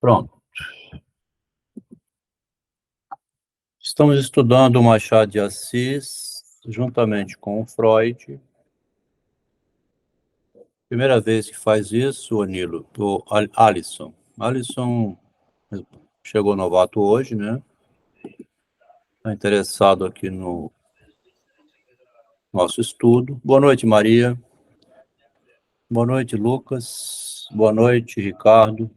Pronto. Estamos estudando o Machado de Assis, juntamente com o Freud. Primeira vez que faz isso, o Nilo, o Alisson. Alisson chegou novato hoje, né? Está interessado aqui no nosso estudo. Boa noite, Maria. Boa noite, Lucas. Boa noite, Ricardo.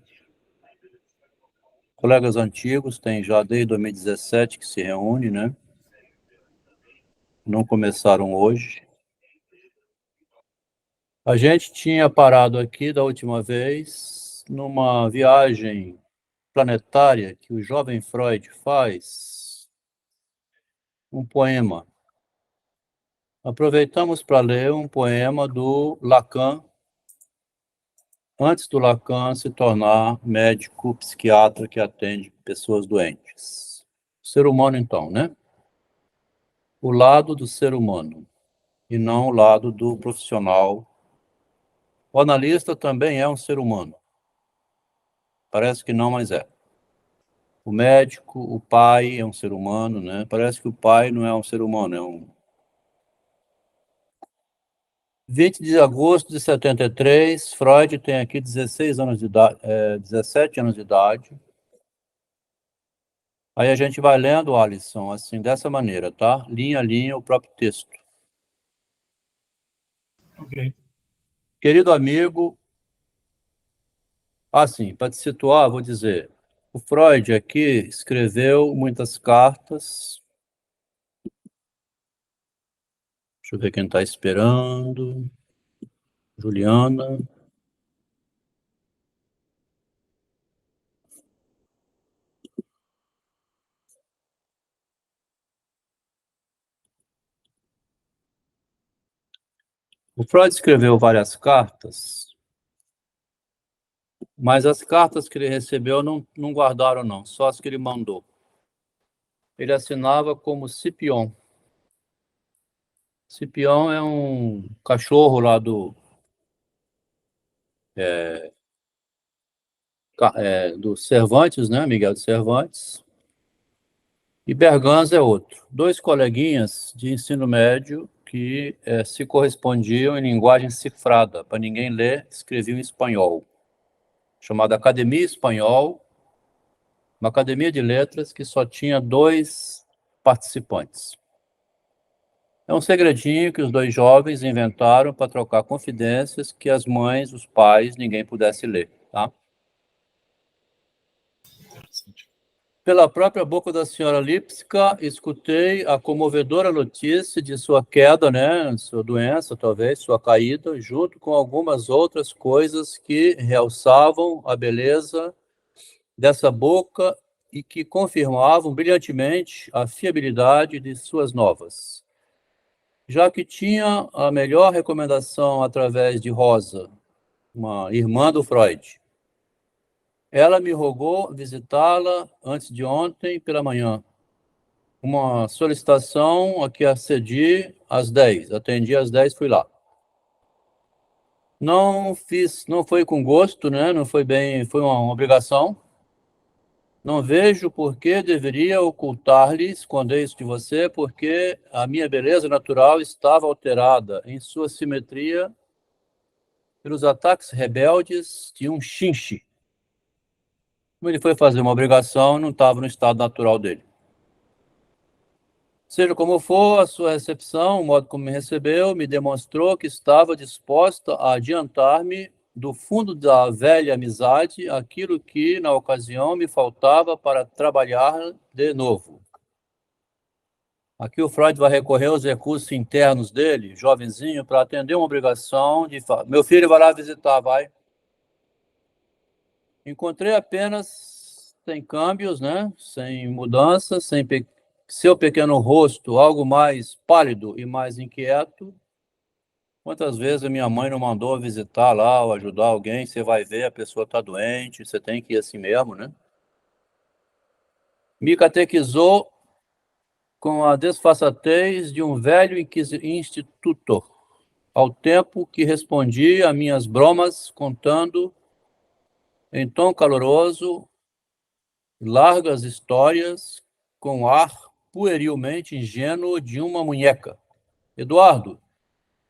Colegas antigos, tem já desde 2017 que se reúne, né? Não começaram hoje. A gente tinha parado aqui da última vez numa viagem planetária que o jovem Freud faz, um poema. Aproveitamos para ler um poema do Lacan, antes do Lacan se tornar médico psiquiatra que atende pessoas doentes. O ser humano, então, né? O lado do ser humano, e não o lado do profissional. O analista também é um ser humano. Parece que não, mas é. O médico, o pai é um ser humano, né? Parece que o pai não é um ser humano, é um... 20 de agosto de 73, Freud tem aqui 16 anos de idade, 17 anos de idade. Aí a gente vai lendo, Alisson, assim, dessa maneira, tá? Linha a linha, o próprio texto. Ok. Querido amigo, assim, para te situar, vou dizer, o Freud aqui escreveu muitas cartas. Deixa eu ver quem está esperando. Juliana. O Freud escreveu várias cartas, mas as cartas que ele recebeu não guardaram, não, só as que ele mandou. Ele assinava como Scipion. Scipion é um cachorro lá do Cervantes, né? Miguel de Cervantes. E Berganza é outro. Dois coleguinhas de ensino médio que se correspondiam em linguagem cifrada, para ninguém ler, escreviam em espanhol. Chamada Academia Espanhol, uma academia de letras que só tinha 2 participantes. É um segredinho que os 2 jovens inventaram para trocar confidências que as mães, os pais, ninguém pudesse ler, tá? Pela própria boca da senhora Lipska, escutei a comovedora notícia de sua queda, né, sua doença, talvez, sua caída, junto com algumas outras coisas que realçavam a beleza dessa boca e que confirmavam brilhantemente a fiabilidade de suas novas. Já que tinha a melhor recomendação através de Rosa, uma irmã do Freud, ela me rogou visitá-la antes de ontem pela manhã. Uma solicitação a que acedi às 10. Atendi às 10, fui lá. Não foi com gosto, né? Não foi bem, foi uma obrigação. Não vejo por que deveria ocultar-lhe, esconder isso de você, porque a minha beleza natural estava alterada em sua simetria pelos ataques rebeldes de um chinche. Como ele foi fazer uma obrigação, não estava no estado natural dele. Seja como for, a sua recepção, o modo como me recebeu, me demonstrou que estava disposta a adiantar-me do fundo da velha amizade aquilo que, na ocasião, me faltava para trabalhar de novo. Aqui o Freud vai recorrer aos recursos internos dele, jovenzinho, para atender uma obrigação de... Meu filho vai lá visitar, vai. Encontrei apenas sem câmbios, né? Sem mudanças, sem seu pequeno rosto, algo mais pálido e mais inquieto. Quantas vezes a minha mãe não mandou visitar lá ou ajudar alguém? Você vai ver, a pessoa está doente, você tem que ir assim mesmo, né? Me catequizou com a desfaçatez de um velho institutor, ao tempo que respondia a minhas bromas, contando em tom caloroso largas histórias com ar puerilmente ingênuo de uma munheca. Eduardo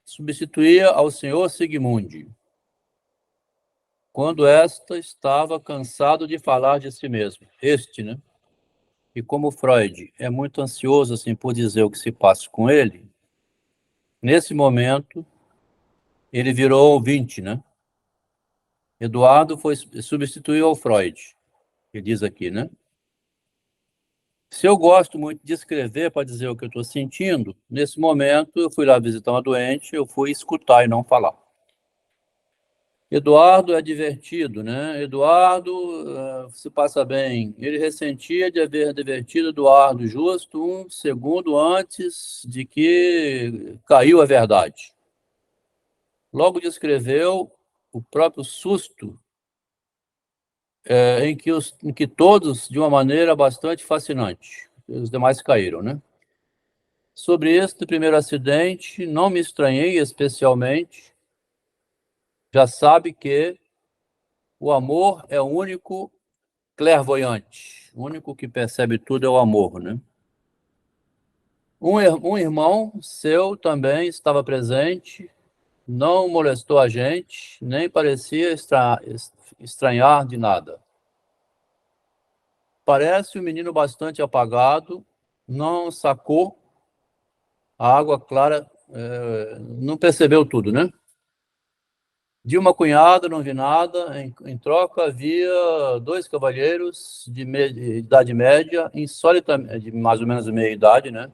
substituía ao senhor Sigmundi, quando esta estava cansado de falar de si mesmo. Né? E como Freud é muito ansioso assim, por dizer o que se passa com ele, nesse momento ele virou ouvinte, né? Eduardo substituiu ao Freud, ele diz aqui, né? Se eu gosto muito de escrever para dizer o que eu estou sentindo, nesse momento eu fui lá visitar uma doente, eu fui escutar e não falar. Eduardo é divertido, né? Eduardo se passa bem. Ele ressentia de haver divertido Eduardo justo um segundo antes de que caiu a verdade. Logo descreveu o próprio susto em que todos, de uma maneira bastante fascinante, os demais caíram, né? Sobre este primeiro acidente, não me estranhei especialmente. Já sabe que o amor é o único clairvoyante, o único que percebe tudo é o amor, né? Um irmão seu também estava presente, não molestou a gente, nem parecia estranhar de nada. Parece um menino bastante apagado, não sacou a água clara, não percebeu tudo, né? De uma cunhada, não vi nada. Em troca, havia dois cavalheiros de idade média, de mais ou menos meia idade, né?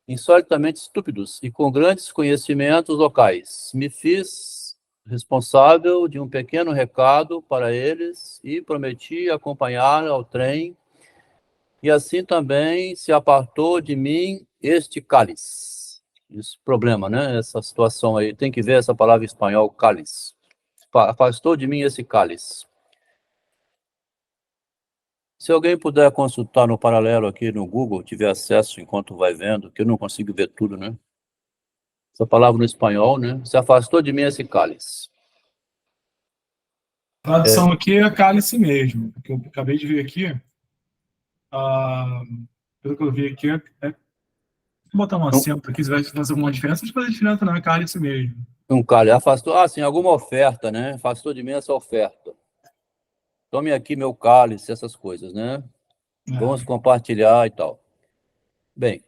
Insolitamente estúpidos e com grandes conhecimentos locais. Me fiz responsável de um pequeno recado para eles e prometi acompanhar ao trem, e assim também se apartou de mim este cálice. Esse problema, né? Essa situação aí, tem que ver essa palavra em espanhol, cálice. Afastou de mim esse cálice. Se alguém puder consultar no paralelo aqui no Google, tiver acesso enquanto vai vendo, que eu não consigo ver tudo, né? Essa palavra no espanhol, né? Se afastou de mim esse cálice. A tradução aqui é cálice mesmo, que eu acabei de ver aqui. Pelo que eu vi aqui, vou botar um acento aqui, se vai fazer alguma diferença, não faz diferença não, é cálice mesmo. Um cálice. Afastou, sim, alguma oferta, né? Afastou de mim essa oferta. Tome aqui meu cálice, essas coisas, né? Vamos compartilhar e tal. Bem,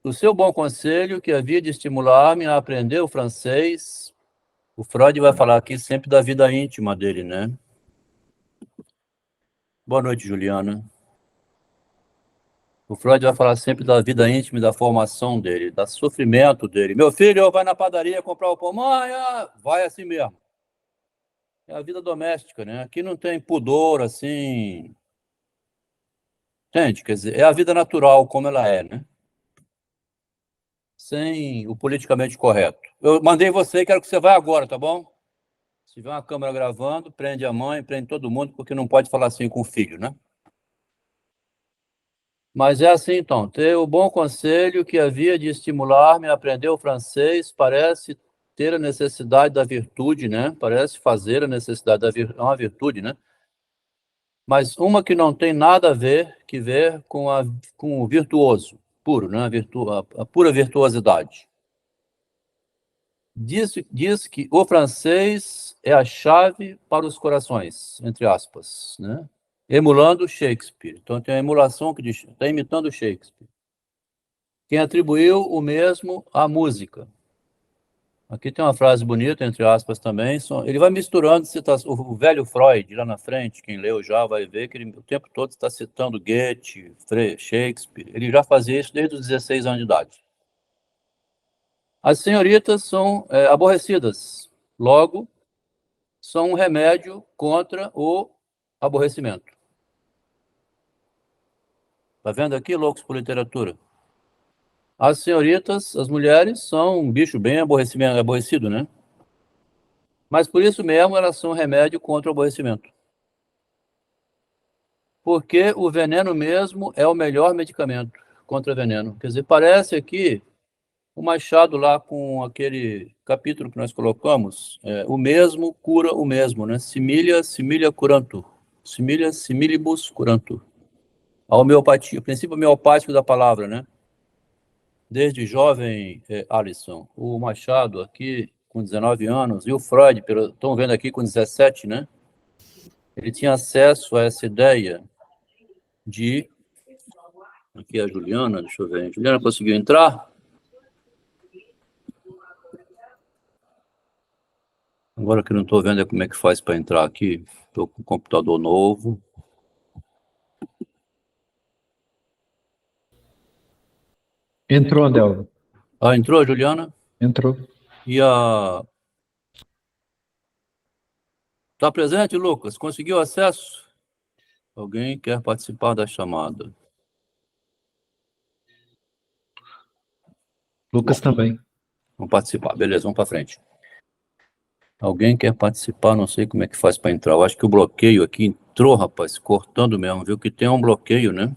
o seu bom conselho que havia de estimular-me a aprender o francês, o Freud vai falar aqui sempre da vida íntima dele, né? Boa noite, Juliana. O Freud vai falar sempre da vida íntima e da formação dele, do sofrimento dele. Meu filho, vai na padaria comprar o pão. Mãe, vai assim mesmo. É a vida doméstica, né? Aqui não tem pudor, assim. Entende? Quer dizer, é a vida natural como ela é, né? Sem o politicamente correto. Eu mandei você, quero que você vá agora, tá bom? Se tiver uma câmera gravando, prende a mãe, prende todo mundo, porque não pode falar assim com o filho, né? Mas é assim, então, ter o bom conselho que havia de estimular-me a aprender o francês parece ter a necessidade da virtude, né? Parece fazer a necessidade da virtude, é uma virtude, né? Mas uma que não tem nada a ver com o virtuoso, puro, né? A pura virtuosidade. Diz que o francês é a chave para os corações, entre aspas, né? Emulando Shakespeare. Então tem a emulação que diz, está imitando Shakespeare. Quem atribuiu o mesmo à música. Aqui tem uma frase bonita, entre aspas, também. Ele vai misturando citações. O velho Freud, lá na frente, quem leu já vai ver que ele o tempo todo está citando Goethe, Shakespeare. Ele já fazia isso desde os 16 anos de idade. As senhoritas são aborrecidas. Logo, são um remédio contra o aborrecimento. Está vendo aqui, loucos por literatura? As senhoritas, as mulheres, são um bicho bem aborrecido, né? Mas por isso mesmo elas são um remédio contra o aborrecimento. Porque o veneno mesmo é o melhor medicamento contra veneno. Quer dizer, parece aqui o Machado lá com aquele capítulo que nós colocamos, o mesmo cura o mesmo, né? Similia curantur. Similia similibus curantur. A homeopatia, o princípio homeopático da palavra, né? Desde jovem, Alisson, o Machado aqui com 19 anos, e o Freud, estão vendo aqui com 17, né? Ele tinha acesso a essa ideia de... Aqui é a Juliana, deixa eu ver. A Juliana conseguiu entrar? Agora que eu não estou vendo como é que faz para entrar aqui. Estou com um computador novo. Entrou, Adelmo. Ah, entrou a Juliana? Entrou. E a... Está presente, Lucas? Conseguiu acesso? Alguém quer participar da chamada? Lucas também. Vamos participar. Beleza, vamos para frente. Alguém quer participar? Não sei como é que faz para entrar. Eu acho que o bloqueio aqui entrou, rapaz, cortando mesmo. Viu que tem um bloqueio, né?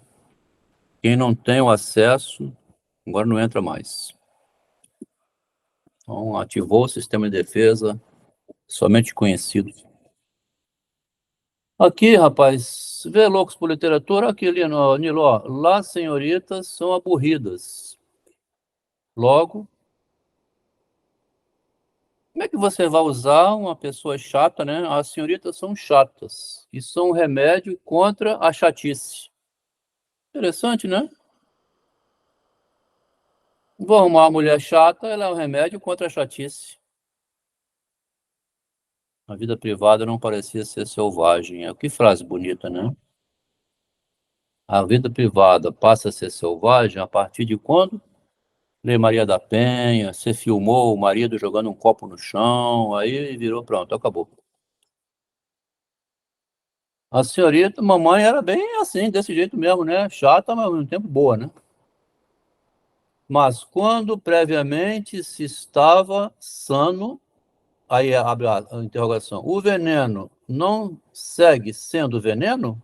Quem não tem o acesso, agora não entra mais. Então, ativou o sistema de defesa, somente conhecidos. Aqui, rapaz, vê loucos por literatura, aqui, Nilo, ó, lá senhoritas são aburridas. Logo, como é que você vai usar uma pessoa chata, né? As senhoritas são chatas e são um remédio contra a chatice. Interessante, né? Vou arrumar uma mulher chata, ela é um remédio contra a chatice. A vida privada não parecia ser selvagem. Que frase bonita, né? A vida privada passa a ser selvagem a partir de quando? Lei Maria da Penha, você filmou o marido jogando um copo no chão, aí virou, pronto, acabou. A senhorita, mamãe era bem assim, desse jeito mesmo, né? Chata, mas ao mesmo tempo boa, né? Mas quando previamente se estava sano, aí abre a interrogação, o veneno não segue sendo veneno?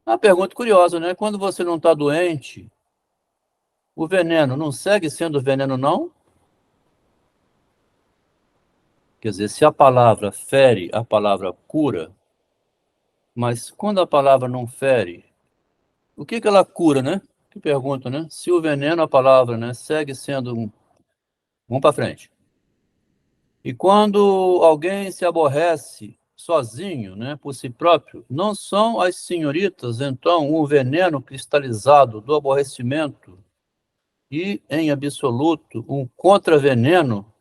É uma pergunta curiosa, né? Quando você não está doente, o veneno não segue sendo veneno, não? Quer dizer, se a palavra fere, a palavra cura, mas quando a palavra não fere, o que ela cura, né? Que pergunta, né? Se o veneno, a palavra, né, segue sendo um... Vamos para frente. E quando alguém se aborrece sozinho, né, por si próprio, não são as senhoritas, então, um veneno cristalizado do aborrecimento e, em absoluto, um contraveneno?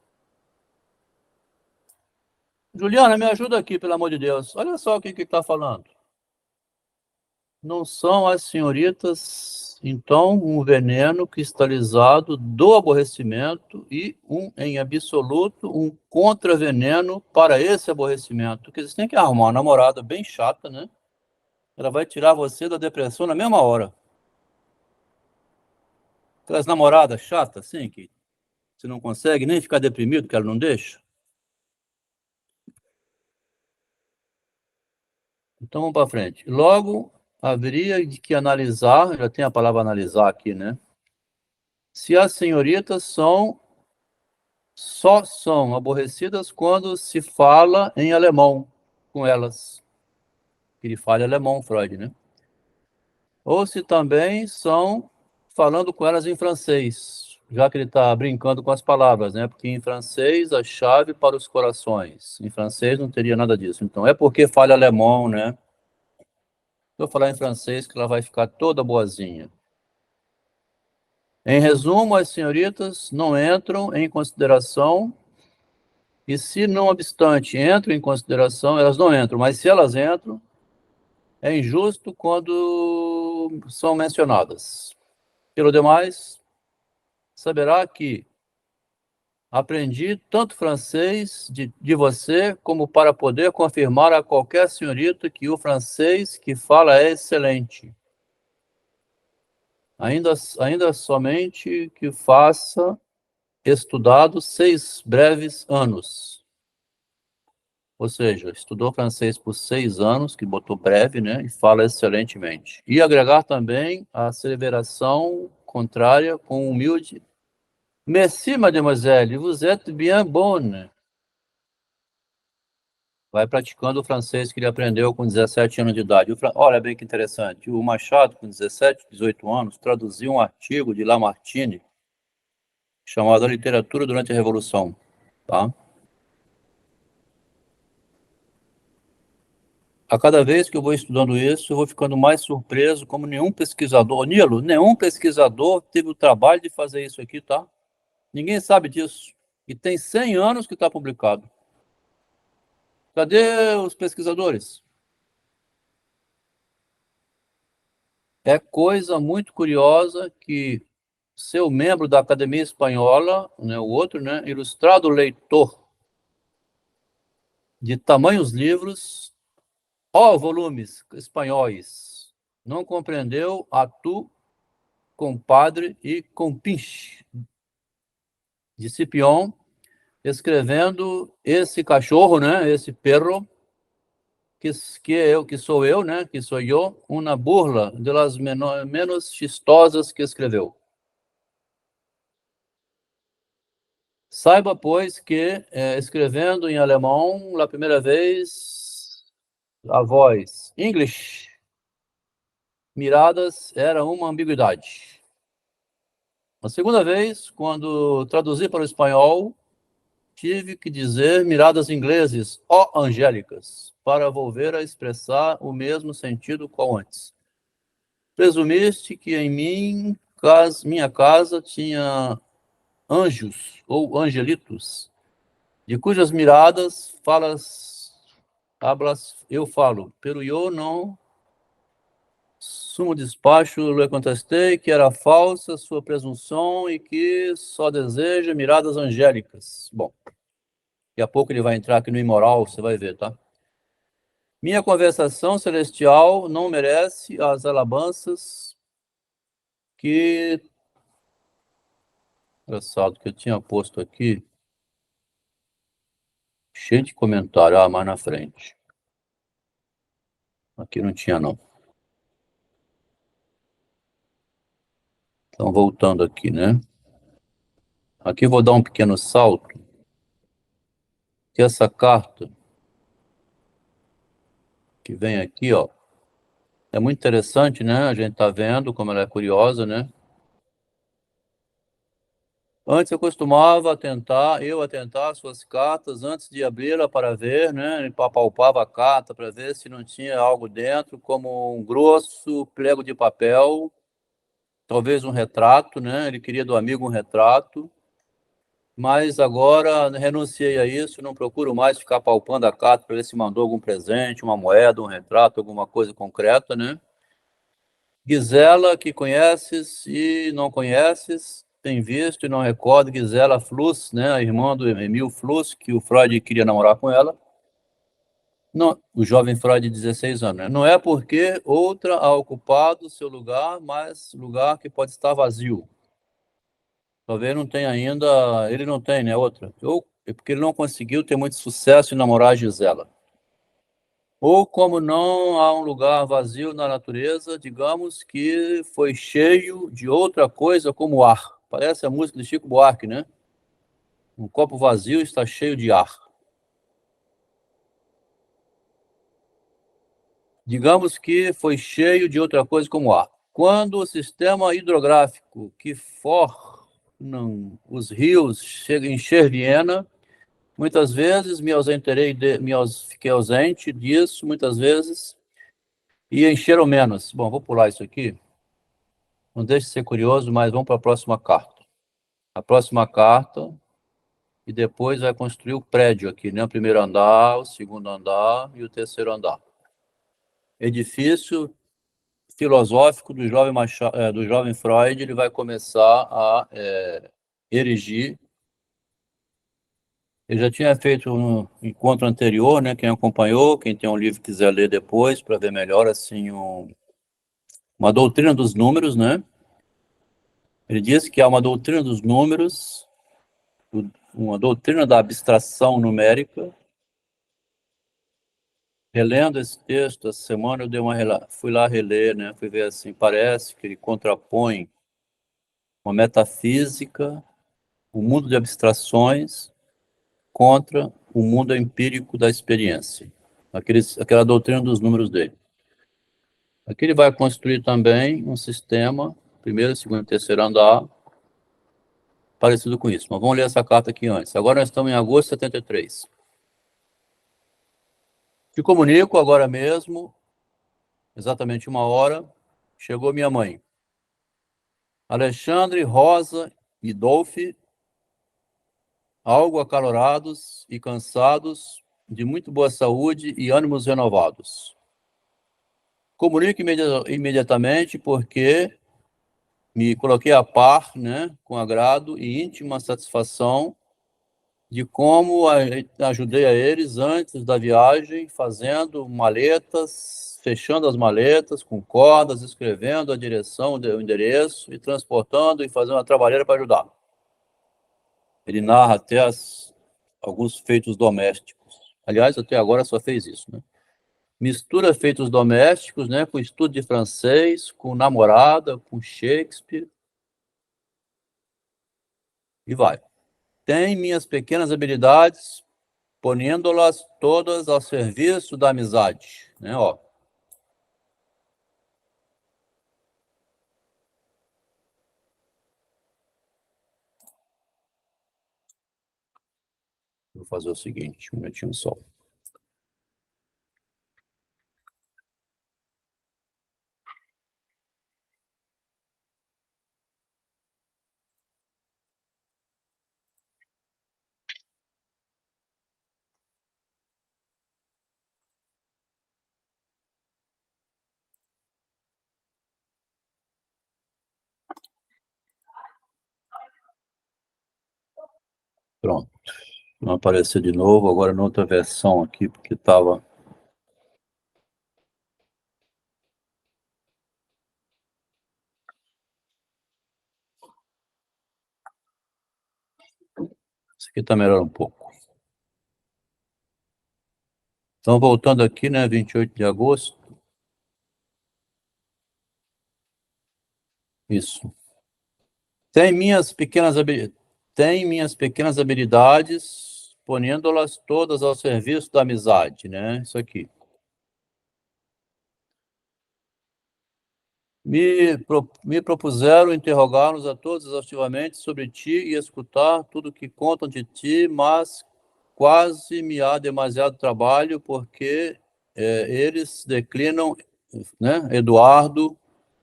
Juliana, me ajuda aqui, pelo amor de Deus. Olha só o que está falando. Não são as senhoritas, então, um veneno cristalizado do aborrecimento e, em absoluto, um contraveneno para esse aborrecimento. Porque você tem que arrumar uma namorada bem chata, né? Ela vai tirar você da depressão na mesma hora. Aquelas namoradas chatas, assim, que você não consegue nem ficar deprimido, que ela não deixa. Então, vamos para frente. Logo, haveria de que analisar, já tem a palavra analisar aqui, né? Se as senhoritas só são aborrecidas quando se fala em alemão com elas. Ele fala alemão, Freud, né? Ou se também são falando com elas em francês, já que ele está brincando com as palavras, né? Porque em francês a chave para os corações. Em francês não teria nada disso. Então é porque fala alemão, né? Vou falar em francês que ela vai ficar toda boazinha. Em resumo, as senhoritas não entram em consideração, e se não obstante entram em consideração, elas não entram, mas se elas entram, é injusto quando são mencionadas. Pelo demais, saberá que aprendi tanto francês de você, como para poder confirmar a qualquer senhorita que o francês que fala é excelente. Ainda somente que faça estudado 6 breves anos. Ou seja, estudou francês por 6 anos, que botou breve, né, e fala excelentemente. E agregar também a asseveração contrária com humilde. Merci, mademoiselle, vous êtes bien bonne. vai praticando o francês que ele aprendeu com 17 anos de idade. Olha bem que interessante, o Machado, com 17, 18 anos, traduziu um artigo de Lamartine chamado A Literatura durante a Revolução, tá? A cada vez que eu vou estudando isso, eu vou ficando mais surpreso como nenhum pesquisador, Nilo, nenhum pesquisador teve o trabalho de fazer isso aqui, tá? Ninguém sabe disso. E tem 100 anos que está publicado. Cadê os pesquisadores? É coisa muito curiosa que seu membro da Academia Espanhola, né, o outro, né, ilustrado leitor de tamanhos livros, volumes espanhóis, não compreendeu a tu, compadre e compinche de Cipión, escrevendo esse cachorro, né, esse perro, que sou eu, né, que sou eu, uma burla de las menos chistosas que escreveu. Saiba, pois, que escrevendo em alemão, a primeira vez, a voz English, miradas, era uma ambiguidade. A segunda vez, quando traduzi para o espanhol, tive que dizer miradas ingleses, angélicas, para volver a expressar o mesmo sentido qual antes. Presumiste que em minha casa tinha anjos ou angelitos, de cujas miradas hablas, eu falo, pero eu não sumo despacho, lhe contestei que era falsa sua presunção e que só deseja miradas angélicas. Bom, daqui a pouco ele vai entrar aqui no imoral, você vai ver, tá? Minha conversação celestial não merece as alabanças que... Engraçado que eu tinha posto aqui, cheio de comentário, mais na frente. Aqui não tinha, não. Então, voltando aqui, né? Aqui eu vou dar um pequeno salto, que essa carta que vem aqui, ó, é muito interessante, né? A gente tá vendo como ela é curiosa, né? Antes eu costumava atentar suas cartas antes de abri-la para ver, né? Apalpava a carta para ver se não tinha algo dentro, como um grosso prego de papel, talvez um retrato, né? Ele queria do amigo um retrato, mas agora renunciei a isso, não procuro mais ficar palpando a carta para ver se mandou algum presente, uma moeda, um retrato, alguma coisa concreta, né? Gisela, que conheces e não conheces, tem visto e não recorda, Gisela Fluss, né, a irmã do Emil Fluss, que o Freud queria namorar com ela. Não, o jovem Freud de 16 anos, né? Não é porque outra ha ocupado seu lugar, mas lugar que pode estar vazio. Talvez não tenha ainda, ele não tem, né, outra. Ou é porque ele não conseguiu ter muito sucesso em namorar a Gisela. Ou como não há um lugar vazio na natureza, digamos que foi cheio de outra coisa como ar. Parece a música de Chico Buarque, né? Um copo vazio está cheio de ar. Digamos que foi cheio de outra coisa como ar. Quando o sistema hidrográfico que formam os rios chega em Viena, muitas vezes fiquei ausente disso, muitas vezes, e encheram menos. Bom, vou pular isso aqui. Não deixe de ser curioso, mas vamos para a próxima carta. A próxima carta, e depois vai construir o prédio aqui, né? O primeiro andar, o segundo andar e o terceiro andar. Edifício filosófico do jovem Freud, ele vai começar a erigir. Ele já tinha feito um encontro anterior, né? Quem acompanhou, quem tem um livro quiser ler depois, para ver melhor, assim, uma doutrina dos números, né? Ele diz que há uma doutrina dos números, uma doutrina da abstração numérica. Relendo esse texto, essa semana eu fui lá reler, né? Fui ver assim, parece que ele contrapõe uma metafísica, um mundo de abstrações contra o mundo empírico da experiência, aquela doutrina dos números dele. Aqui ele vai construir também um sistema, primeiro, segundo e terceiro andar, parecido com isso. Mas vamos ler essa carta aqui antes. Agora nós estamos em agosto de 73. Te comunico agora mesmo, exatamente 1 hora, chegou minha mãe. Alexandre, Rosa e Dolphy, algo acalorados e cansados, de muito boa saúde e ânimos renovados. Comunico imediatamente porque me coloquei a par, né, com agrado e íntima satisfação de como ajudei a eles antes da viagem, fazendo maletas, fechando as maletas com cordas, escrevendo a direção, o endereço e transportando e fazendo a trabalheira para ajudar. Ele narra até alguns feitos domésticos. Aliás, até agora só fez isso, né? Mistura feitos domésticos, né, com estudo de francês, com namorada, com Shakespeare. E vai. Tem minhas pequenas habilidades, ponendo-las todas ao serviço da amizade, né, ó. Vou fazer o seguinte, um minutinho só. Pronto. Não apareceu de novo, agora na outra versão aqui, porque estava... Isso aqui está melhor um pouco. Então, voltando aqui, né, 28 de agosto. Isso. Tem minhas pequenas habilidades, ponendo-las todas ao serviço da amizade, né? Isso aqui. Me propuseram interrogar-nos a todos exaustivamente sobre ti e escutar tudo que contam de ti, mas quase me há demasiado trabalho, porque eles declinam, né, Eduardo,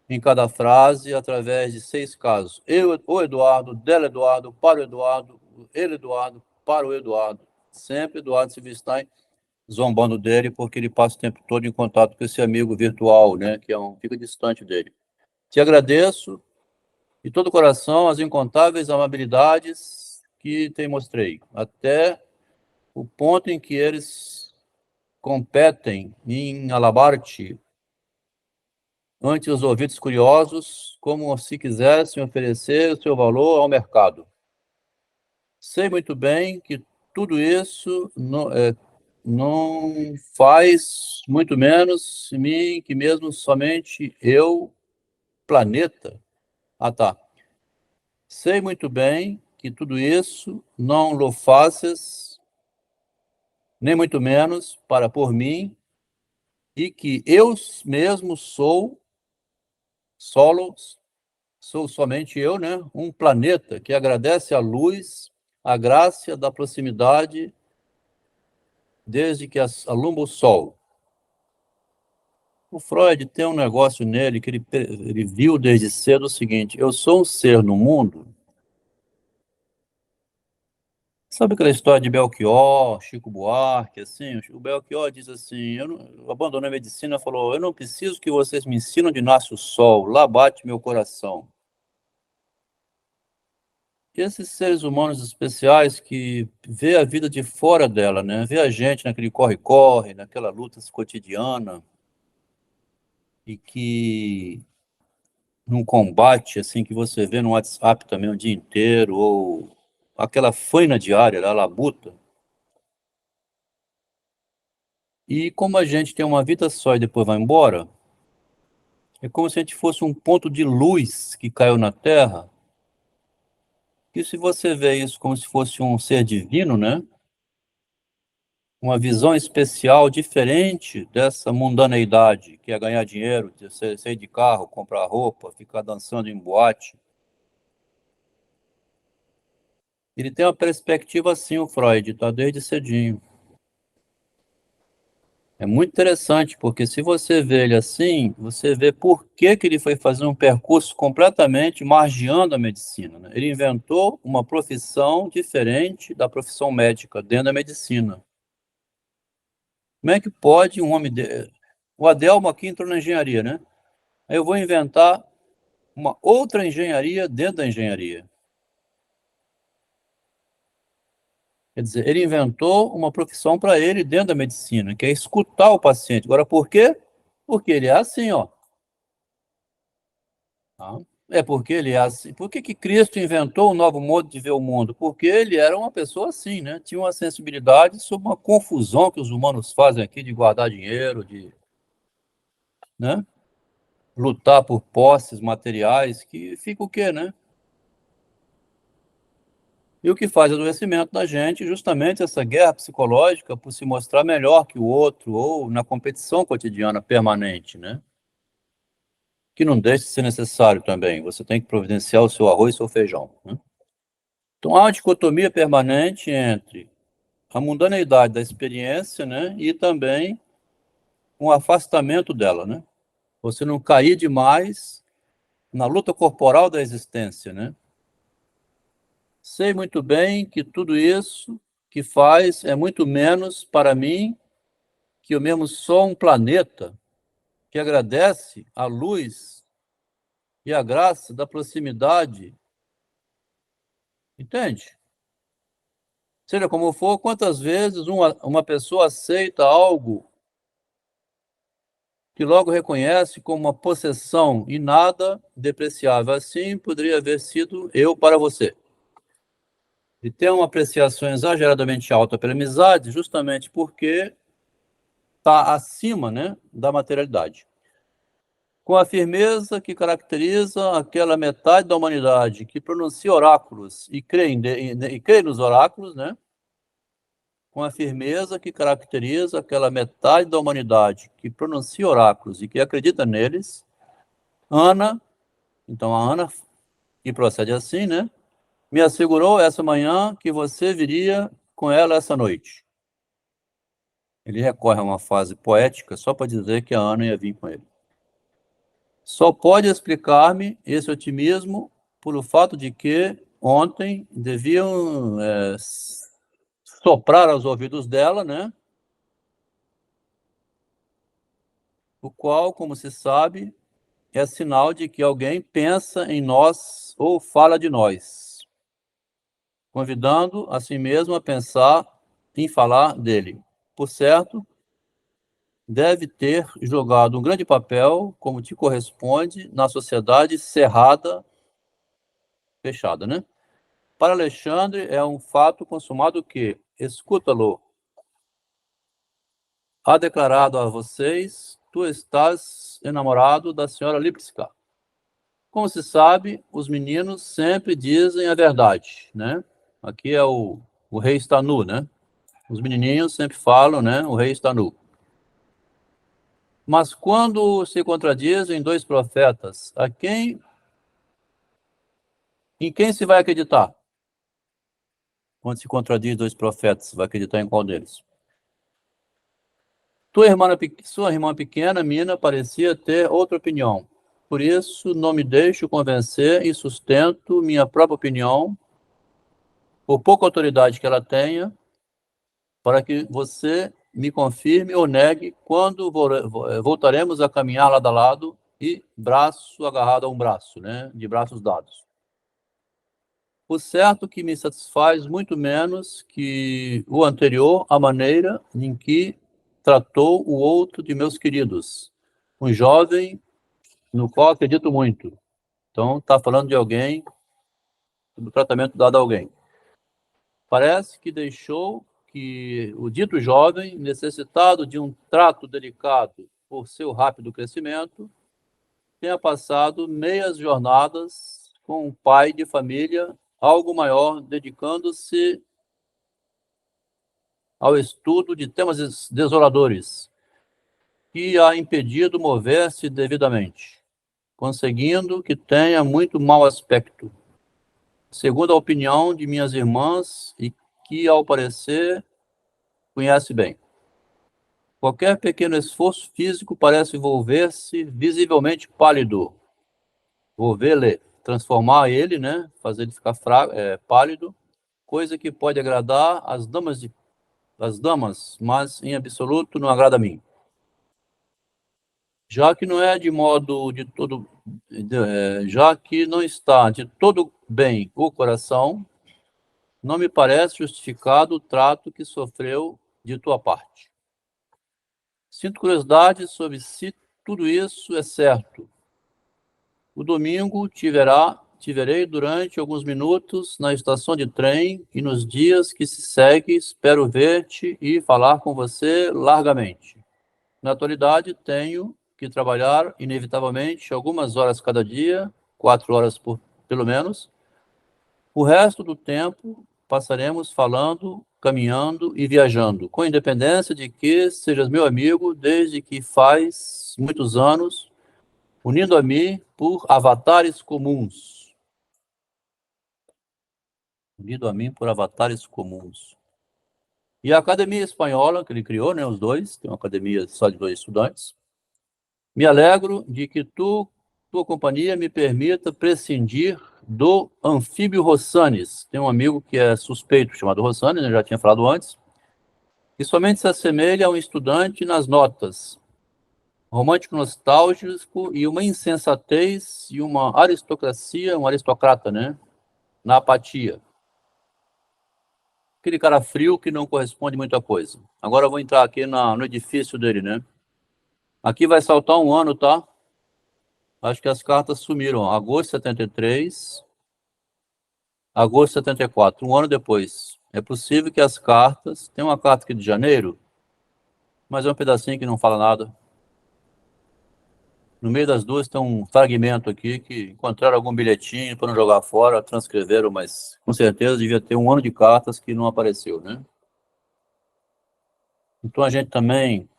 em cada frase, através de 6 casos. Eu, o Eduardo, dela Eduardo, para o Eduardo, ele Eduardo, para o Eduardo. Sempre Eduardo Silverstein zombando dele, porque ele passa o tempo todo em contato com esse amigo virtual, né, que fica distante dele. Te agradeço de todo o coração as incontáveis amabilidades que te mostrei, até o ponto em que eles competem em alabar-te ante os ouvidos curiosos, como se quisessem oferecer o seu valor ao mercado. Sei muito bem que tudo isso não faz muito menos em mim que mesmo somente eu, planeta. Ah, tá. Sei muito bem que tudo isso não lo fazes, nem muito menos para por mim, e que eu mesmo sou somente eu, né? Um planeta que agradece a luz, a graça da proximidade, desde que alumbra o sol. O Freud tem um negócio nele que ele viu desde cedo o seguinte: eu sou um ser no mundo. Sabe aquela história de Belchior, Chico Buarque, assim? O Belchior diz assim, eu abandonei a medicina, falou, eu não preciso que vocês me ensinam de nasce o sol, lá bate meu coração. E esses seres humanos especiais que vê a vida de fora dela, né? Vê a gente naquele corre-corre, naquela luta cotidiana, e que num combate, assim, que você vê no WhatsApp também o dia inteiro, ou aquela faina diária, a labuta. E como a gente tem uma vida só e depois vai embora, é como se a gente fosse um ponto de luz que caiu na Terra, que se você vê isso como se fosse um ser divino, né? uma visão especial diferente dessa mundaneidade, que é ganhar dinheiro, sair de carro, comprar roupa, ficar dançando em boate. Ele tem uma perspectiva assim, o Freud, tá desde cedinho. É muito interessante, porque se você vê ele assim, você vê por que ele foi fazer um percurso completamente margeando a medicina, né? Ele inventou uma profissão diferente da profissão médica dentro da medicina. Como é que pode um homem... O Adelmo aqui entrou na engenharia, né? Aí eu vou inventar uma outra engenharia dentro da engenharia. Quer dizer, ele inventou uma profissão para ele dentro da medicina, que é escutar o paciente. Agora, por quê? Porque ele é assim, ó. Tá? É porque ele é assim. Por que Cristo inventou um novo modo de ver o mundo? Porque ele era uma pessoa assim, né? Tinha uma sensibilidade sobre uma confusão que os humanos fazem aqui de guardar dinheiro, de, né? Lutar por posses materiais, que fica o quê, né? E o que faz adoecimento da gente, justamente essa guerra psicológica por se mostrar melhor que o outro, ou na competição cotidiana permanente, né? Que não deixa de ser necessário também. Você tem que providenciar o seu arroz e o seu feijão, né? Então, há uma dicotomia permanente entre a mundaneidade da experiência, né? E também um afastamento dela, né? Você não cair demais na luta corporal da existência, né? Sei muito bem que tudo isso que faz é muito menos para mim que eu mesmo sou um planeta que agradece a luz e a graça da proximidade, entende? Seja como for, quantas vezes uma pessoa aceita algo que logo reconhece como uma possessão e nada depreciável. Assim poderia haver sido eu para você. E ter uma apreciação exageradamente alta pela amizade, justamente porque está acima, né, da materialidade. Com a firmeza que caracteriza aquela metade da humanidade que pronuncia oráculos e crê nos oráculos, né? Com a firmeza que caracteriza aquela metade da humanidade que pronuncia oráculos e que acredita neles, Ana, então a Ana, que procede assim, né? Me assegurou essa manhã que você viria com ela essa noite. Ele recorre a uma fase poética só para dizer que a Ana ia vir com ele. Só pode explicar-me esse otimismo por o fato de que ontem deviam soprar aos ouvidos dela, né? O qual, como se sabe, é sinal de que alguém pensa em nós ou fala de nós, convidando a si mesmo a pensar em falar dele. Por certo, deve ter jogado um grande papel, como te corresponde, na sociedade cerrada, fechada, né? Para Alexandre é um fato consumado que, escuta-lo, ha declarado a vocês, tu estás enamorado da senhora Lipska. Como se sabe, os meninos sempre dizem a verdade, né? Aqui é o rei está nu, né? Os menininhos sempre falam, né? O rei está nu. Mas quando se contradizem dois profetas, em quem se vai acreditar? Quando se contradiz dois profetas, vai acreditar em qual deles? Sua irmã pequena, Mina, parecia ter outra opinião. Por isso, não me deixo convencer e sustento minha própria opinião, por pouca autoridade que ela tenha, para que você me confirme ou negue quando voltaremos a caminhar lado a lado e braço agarrado a um braço, né? De braços dados. O certo que me satisfaz muito menos que o anterior a maneira em que tratou o outro de meus queridos, um jovem no qual acredito muito. Então, está falando de alguém, do tratamento dado a alguém. Parece que deixou que o dito jovem, necessitado de um trato delicado por seu rápido crescimento, tenha passado meias jornadas com um pai de família algo maior, dedicando-se ao estudo de temas desoladores que a impedido mover-se devidamente, conseguindo que tenha muito mau aspecto, segundo a opinião de minhas irmãs e que, ao parecer, conhece bem. Qualquer pequeno esforço físico parece volver-se visivelmente pálido. Volver-lhe, transformar ele, né? Fazer ele ficar pálido, coisa que pode agradar as damas, mas em absoluto não agrada a mim. Já que não é de modo de todo, já que não está de todo bem o coração, não me parece justificado o trato que sofreu de tua parte. Sinto curiosidade sobre se tudo isso é certo. O domingo tiverei durante alguns minutos na estação de trem e nos dias que se seguem espero ver-te e falar com você largamente. Na atualidade tenho que trabalhar inevitavelmente algumas horas cada dia, 4 horas pelo menos. O resto do tempo passaremos falando, caminhando e viajando, com independência de que sejas meu amigo desde que faz muitos anos, unindo a mim por avatares comuns. Unido a mim por avatares comuns. E a academia espanhola que ele criou, né, os dois, tem uma academia só de 2 estudantes. Me alegro de que tua companhia me permita prescindir do anfíbio Rossanes. Tem um amigo que é suspeito, chamado Rossanes, eu já tinha falado antes, que somente se assemelha a um estudante nas notas, romântico nostálgico e uma insensatez e uma aristocracia, um aristocrata, né? Na apatia. Aquele cara frio que não corresponde muita coisa. Agora eu vou entrar aqui no edifício dele, né? Aqui vai saltar um ano, tá? Acho que as cartas sumiram. Agosto de 73, agosto de 74, um ano depois. É possível que as cartas... Tem uma carta aqui de janeiro, mas é um pedacinho que não fala nada. No meio das duas tem um fragmento aqui que encontraram algum bilhetinho para não jogar fora, transcreveram, mas com certeza devia ter um ano de cartas que não apareceu, né? Então a gente também,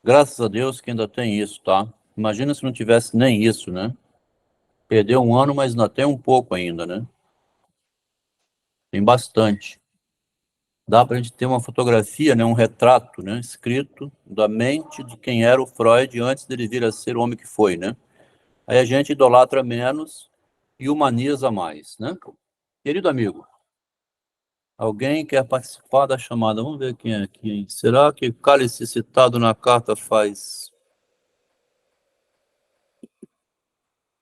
graças a Deus que ainda tem isso, tá? Imagina se não tivesse nem isso, né? Perdeu um ano, mas ainda tem um pouco ainda, né? Tem bastante. Dá para a gente ter uma fotografia, né, um retrato, né, escrito da mente de quem era o Freud antes dele vir a ser o homem que foi, né? Aí a gente idolatra menos e humaniza mais, né? Querido amigo, alguém quer participar da chamada? Vamos ver quem é aqui, hein? Será que o cálice citado na carta faz...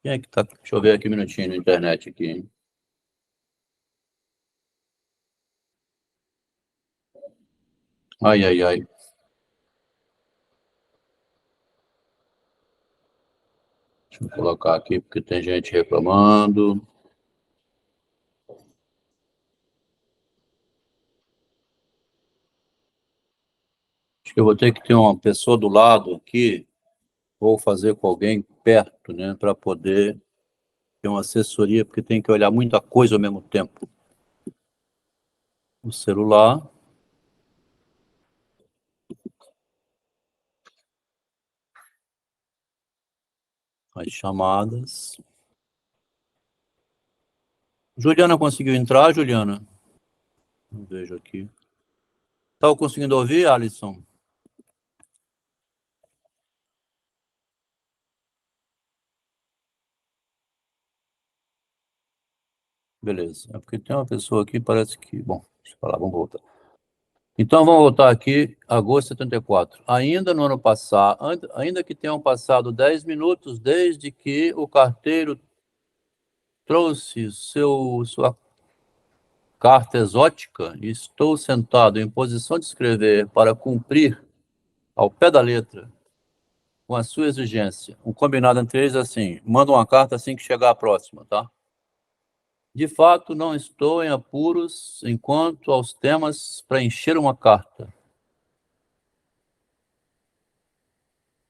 Quem é que tá? Deixa eu ver aqui um minutinho na internet aqui, hein? Ai, ai, ai. Deixa eu colocar aqui, porque tem gente reclamando. Acho que eu vou ter que ter uma pessoa do lado aqui, ou fazer com alguém perto, né, para poder ter uma assessoria, porque tem que olhar muita coisa ao mesmo tempo. O celular. As chamadas. Juliana conseguiu entrar, Juliana? Não vejo aqui. Tá conseguindo ouvir, Alisson? Beleza. É porque tem uma pessoa aqui, parece que... Bom, deixa eu falar, vamos voltar. Então, vamos voltar aqui, agosto de 74. Ainda no ano passado, ainda que tenham passado 10 minutos desde que o carteiro trouxe sua carta exótica e estou sentado em posição de escrever para cumprir ao pé da letra com a sua exigência. Um combinado entre eles assim, manda uma carta assim que chegar a próxima, tá? De fato, não estou em apuros enquanto aos temas para encher uma carta.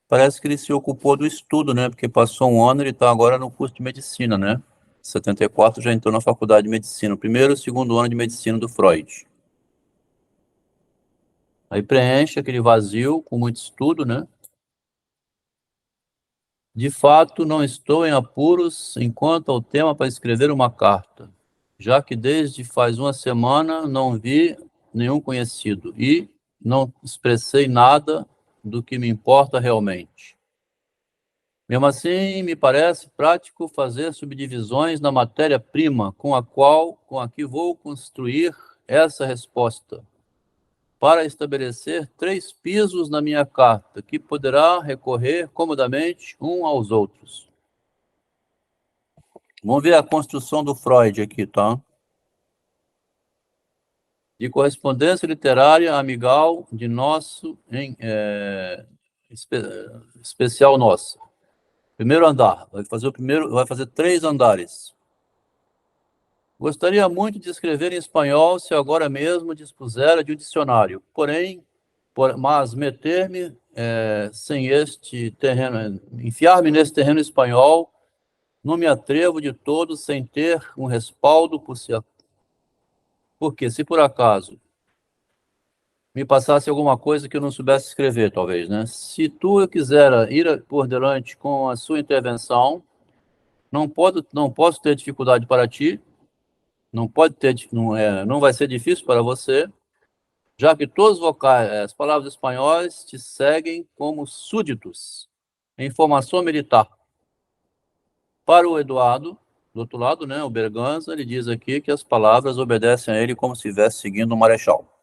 Parece que ele se ocupou do estudo, né? Porque passou um ano, ele está agora no curso de medicina, né? 74 já entrou na faculdade de medicina, o primeiro e o segundo ano de medicina do Freud. Aí preenche aquele vazio com muito estudo, né? De fato, não estou em apuros enquanto ao tema para escrever uma carta, já que desde faz uma semana não vi nenhum conhecido e não expressei nada do que me importa realmente. Mesmo assim, me parece prático fazer subdivisões na matéria-prima com a que vou construir essa resposta, para estabelecer 3 pisos na minha carta, que poderá recorrer comodamente um aos outros. Vamos ver a construção do Freud aqui, tá? De correspondência literária amigal de nosso, especial nossa. Primeiro andar, vai fazer 3 andares. Gostaria muito de escrever em espanhol se agora mesmo dispusera de um dicionário, mas meter-me sem este terreno, enfiar-me nesse terreno espanhol, não me atrevo de todo sem ter um respaldo porque se por acaso me passasse alguma coisa que eu não soubesse escrever, talvez, né? Se tu quiser ir por delante com a sua intervenção, não posso ter dificuldade para ti, não vai ser difícil para você, já que todos os vocais, as palavras espanhóis te seguem como súditos em formação militar. Para o Eduardo, do outro lado, né, o Berganza, ele diz aqui que as palavras obedecem a ele como se estivesse seguindo um marechal.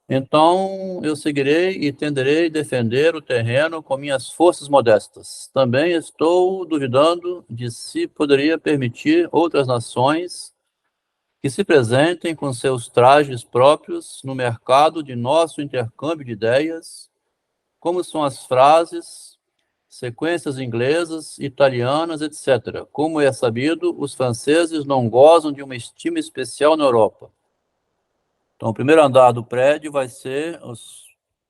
Então, eu seguirei e tenderei defender o terreno com minhas forças modestas. Também estou duvidando de se poderia permitir outras nações que se apresentem com seus trajes próprios no mercado de nosso intercâmbio de ideias, como são as frases, sequências inglesas, italianas, etc. Como é sabido, os franceses não gozam de uma estima especial na Europa. Então, o primeiro andar do prédio vai ser os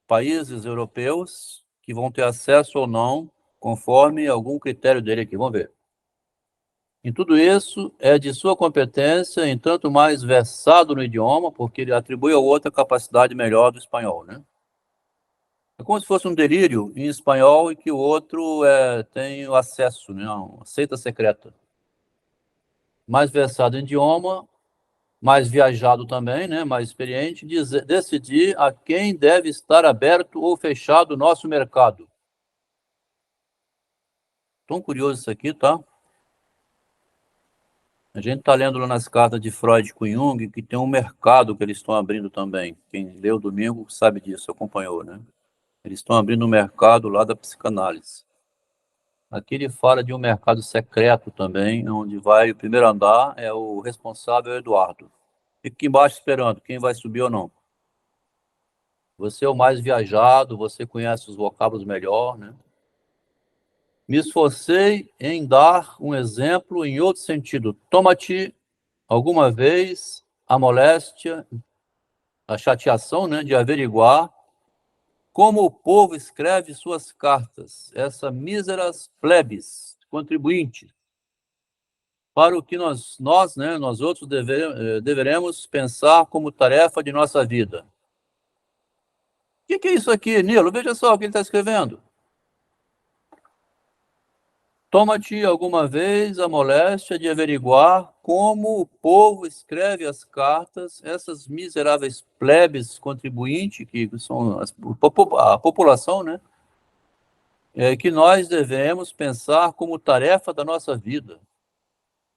países europeus que vão ter acesso ou não, conforme algum critério dele aqui. Vamos ver. Em tudo isso, é de sua competência, em tanto mais versado no idioma, porque ele atribui ao outro a capacidade melhor do espanhol, né? É como se fosse um delírio em espanhol e que o outro tem o acesso, né? Uma seita secreta. Mais versado em idioma, mais viajado também, né? Mais experiente, decidir a quem deve estar aberto ou fechado o nosso mercado. Tão curioso isso aqui, tá? A gente está lendo lá nas cartas de Freud com Jung que tem um mercado que eles estão abrindo também. Quem leu domingo sabe disso, acompanhou, né? Eles estão abrindo um mercado lá da psicanálise. Aqui ele fala de um mercado secreto também, onde vai o primeiro andar, é o responsável é o Eduardo. Fica aqui embaixo esperando quem vai subir ou não. Você é o mais viajado, você conhece os vocábulos melhor, né? Me esforcei em dar um exemplo em outro sentido. Toma-te alguma vez a moléstia, a chateação, né, de averiguar como o povo escreve suas cartas, essa míseras plebes, contribuintes, para o que nós outros deveremos pensar como tarefa de nossa vida. O que é isso aqui, Nilo? Veja só o que ele está escrevendo. Toma-te alguma vez a moléstia de averiguar como o povo escreve as cartas, essas miseráveis plebes contribuintes, que são a população, né? Que nós devemos pensar como tarefa da nossa vida.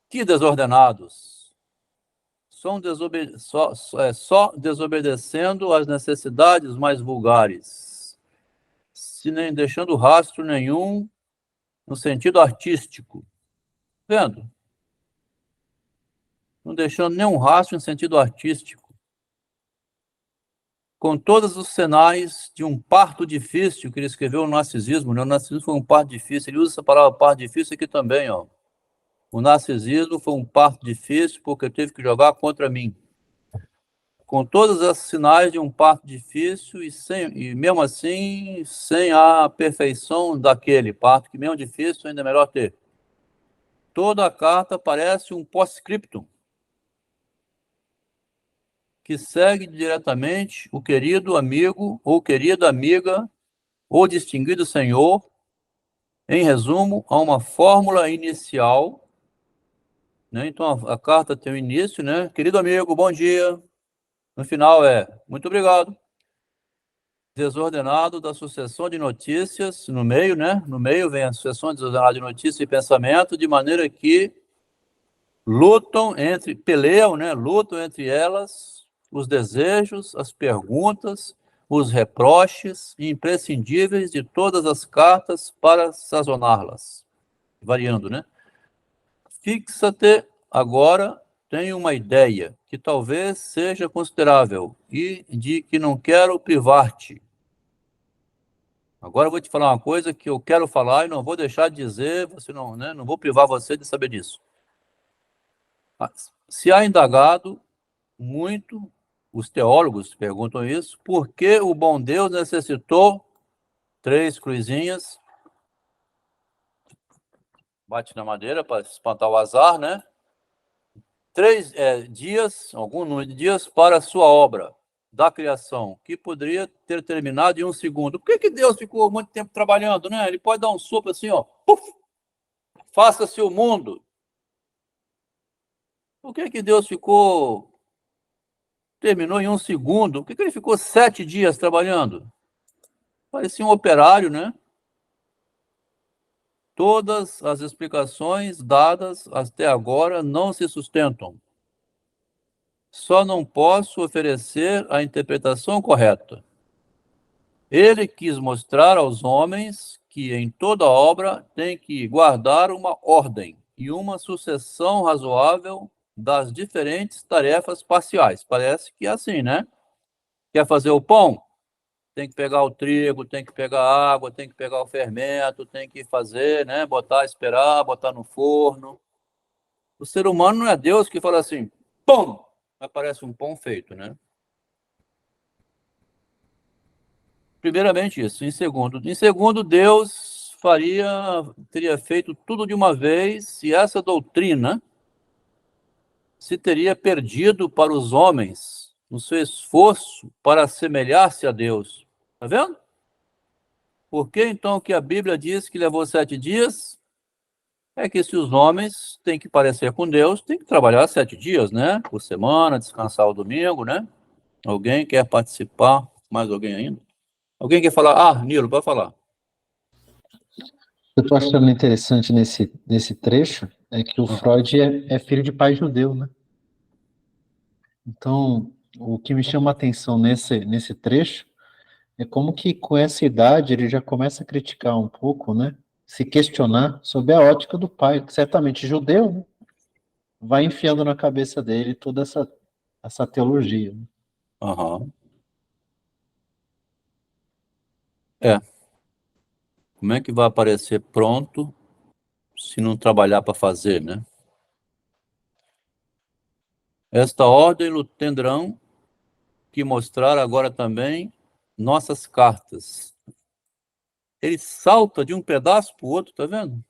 Que desordenados! Só desobedecendo às necessidades mais vulgares, se nem deixando rastro nenhum no sentido artístico. Vendo? Não deixando nenhum rastro em sentido artístico. Com todos os sinais de um parto difícil, que ele escreveu no narcisismo, né? O narcisismo foi um parto difícil, ele usa essa palavra parto difícil aqui também, ó. O narcisismo foi um parto difícil porque teve que jogar contra mim. Com todos os sinais de um parto difícil e mesmo assim, sem a perfeição daquele parto, que mesmo difícil ainda é melhor ter. Toda a carta parece um pós-scriptum. que segue diretamente o querido amigo ou querida amiga ou distinguido senhor, em resumo, a uma fórmula inicial, né? Então, a carta tem o início, né? Querido amigo, bom dia. No final muito obrigado. Desordenado da sucessão de notícias, no meio, né? No meio vem a sucessão desordenada de notícias e pensamento, de maneira que peleiam, né? Lutam entre elas os desejos, as perguntas, os reproches imprescindíveis de todas as cartas para sazoná-las, variando, né? Fixa-te agora, tenho uma ideia que talvez seja considerável e de que não quero privar-te. Agora eu vou te falar uma coisa que eu quero falar e não vou deixar de dizer, você não, né? Não vou privar você de saber disso. Se há indagado muito, os teólogos perguntam isso, por que o bom Deus necessitou 3 cruzinhas, bate na madeira para espantar o azar, né? 3 dias, algum número de dias para a sua obra da criação, que poderia ter terminado em 1 segundo. Por que Deus ficou muito tempo trabalhando, né? Ele pode dar um sopro assim, ó, puf, faça-se o mundo. Por que Deus terminou em 1 segundo? Por que ele ficou 7 dias trabalhando? Parecia um operário, né? Todas as explicações dadas até agora não se sustentam. Só não posso oferecer a interpretação correta. Ele quis mostrar aos homens que em toda obra tem que guardar uma ordem e uma sucessão razoável das diferentes tarefas parciais. Parece que é assim, né? Quer fazer o pão? Tem que pegar o trigo, tem que pegar a água, tem que pegar o fermento, tem que fazer, né? Botar, esperar, botar no forno. O ser humano não é Deus que fala assim, pum, aparece um pão feito, né? Primeiramente isso. Em segundo, Deus teria feito tudo de uma vez e essa doutrina se teria perdido para os homens no seu esforço para assemelhar-se a Deus. Tá vendo? Por que então que a Bíblia diz que levou 7 dias? É que se os homens têm que parecer com Deus, tem que trabalhar 7 dias, né? Por semana, descansar o domingo, né? Alguém quer participar? Mais alguém ainda? Alguém quer falar? Ah, Nilo, pode falar. Eu estou achando interessante nesse trecho é que o Freud é filho de pai judeu, né? Então, o que me chama a atenção nesse trecho é como que com essa idade ele já começa a criticar um pouco, né? Se questionar sobre a ótica do pai, que certamente judeu, né? Vai enfiando na cabeça dele toda essa teologia, né? Aham. É. Como é que vai aparecer pronto se não trabalhar para fazer, né? Esta ordem tendrão que mostrar agora também nossas cartas. Ele salta de um pedaço para o outro, tá vendo?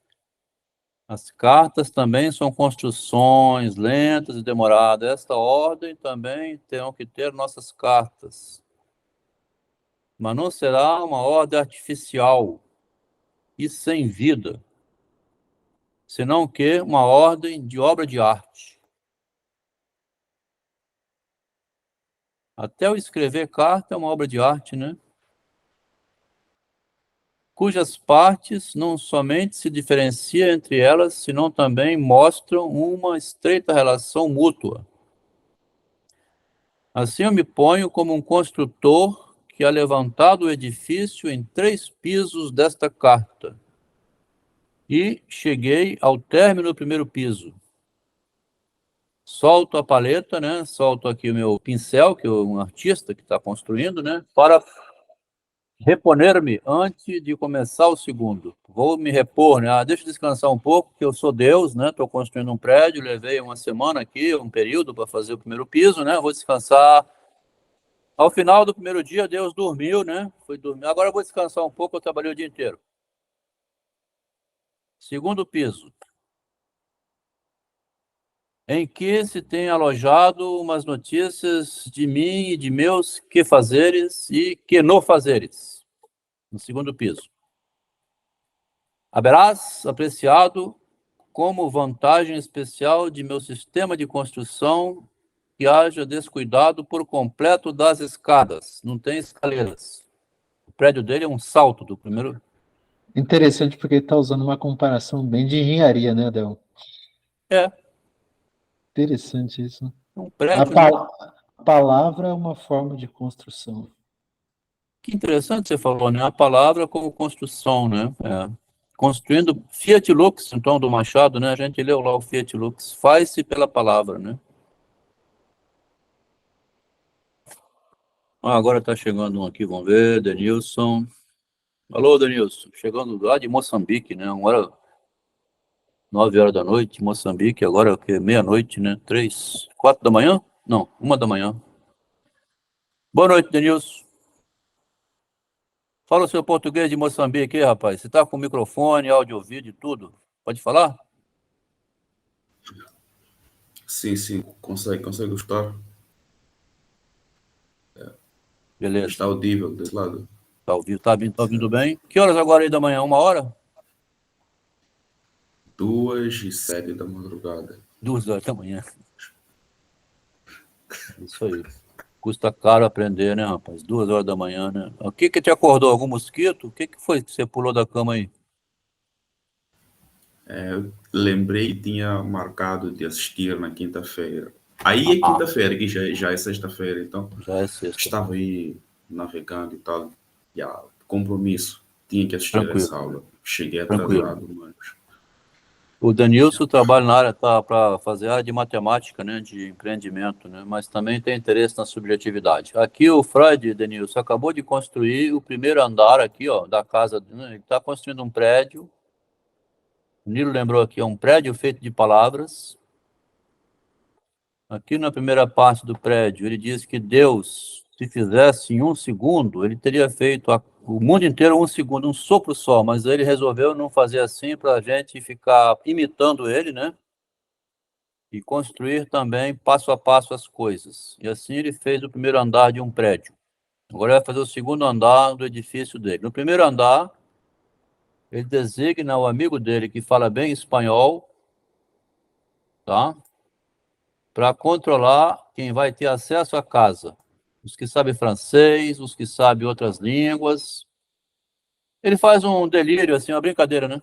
As cartas também são construções lentas e demoradas. Esta ordem também terão que ter nossas cartas. Mas não será uma ordem artificial e sem vida, senão que uma ordem de obra de arte. Até o escrever carta é uma obra de arte, né? Cujas partes não somente se diferenciam entre elas, senão também mostram uma estreita relação mútua. Assim eu me ponho como um construtor que ha levantado o edifício em 3 pisos desta carta, e cheguei ao término do primeiro piso. Solto a paleta, né? Solto aqui o meu pincel, que é um artista que está construindo, né? Para reponer-me antes de começar o segundo. Vou me repor, né? Deixa eu descansar um pouco, que eu sou Deus, né? Estou construindo um prédio, levei uma semana aqui, um período para fazer o primeiro piso, né? Vou descansar. Ao final do primeiro dia, Deus dormiu, né? Foi dormir. Agora eu vou descansar um pouco, eu trabalhei o dia inteiro. Segundo piso. em que se tem alojado umas notícias de mim e de meus quefazeres e que não fazeres, no segundo piso. Haverás apreciado como vantagem especial de meu sistema de construção que haja descuidado por completo das escadas. Não tem escaleiras. O prédio dele é um salto do primeiro. Interessante porque ele está usando uma comparação bem de engenharia, né, Adel? É Interessante isso. um A prédio, né? palavra é uma forma de construção. Que interessante você falou, né? A palavra como construção, né? Construindo Fiat Lux, então, do Machado, né? A gente leu lá o Fiat Lux. Faz-se pela palavra, né? Agora está chegando um aqui, vamos ver, Denilson. Alô, Denilson. Chegando lá de Moçambique, né? 9 horas da noite, Moçambique. Agora é o quê? Meia-noite, né? 3, 4 da manhã? Não, 1 da manhã. Boa noite, Denilson. Fala o seu português de Moçambique aí, rapaz. Você está com microfone, áudio, vídeo, tudo. Pode falar? Sim, sim, consegue escutar. Beleza. Está audível desse lado. Tá ouvindo, tá ouvindo bem? Que horas agora aí da manhã? 1 hora? 2h07 da madrugada. 2 horas da manhã. Isso aí. Custa caro aprender, né, rapaz? 2 horas da manhã, né? O que que te acordou? Algum mosquito? O que que foi que você pulou da cama aí? Eu lembrei que tinha marcado de assistir na quinta-feira. Aí é Ah, quinta-feira, que já é sexta-feira, então já é sexta. estava aí navegando e tal. Já, compromisso. Tinha que assistir Tranquilo, essa aula. Cheguei tranquilo. atrasado, mas O Danilson trabalha na área, tá, para fazer área de matemática, né, de empreendimento, né, mas também tem interesse na subjetividade. Aqui o Freud, Danilson, acabou de construir o primeiro andar aqui, ó, da casa, né, ele está construindo um prédio, o Nilo lembrou aqui, é um prédio feito de palavras. Aqui na primeira parte do prédio, ele diz que Deus, se fizesse em 1 segundo, ele teria feito o mundo inteiro em 1 segundo, um sopro só, mas ele resolveu não fazer assim para a gente ficar imitando ele, né? E construir também passo a passo as coisas. E assim ele fez o primeiro andar de um prédio. Agora ele vai fazer o segundo andar do edifício dele. No primeiro andar, ele designa o amigo dele que fala bem espanhol, tá? Para controlar quem vai ter acesso à casa. Os que sabem francês, os que sabem outras línguas. Ele faz um delírio, assim, uma brincadeira, né?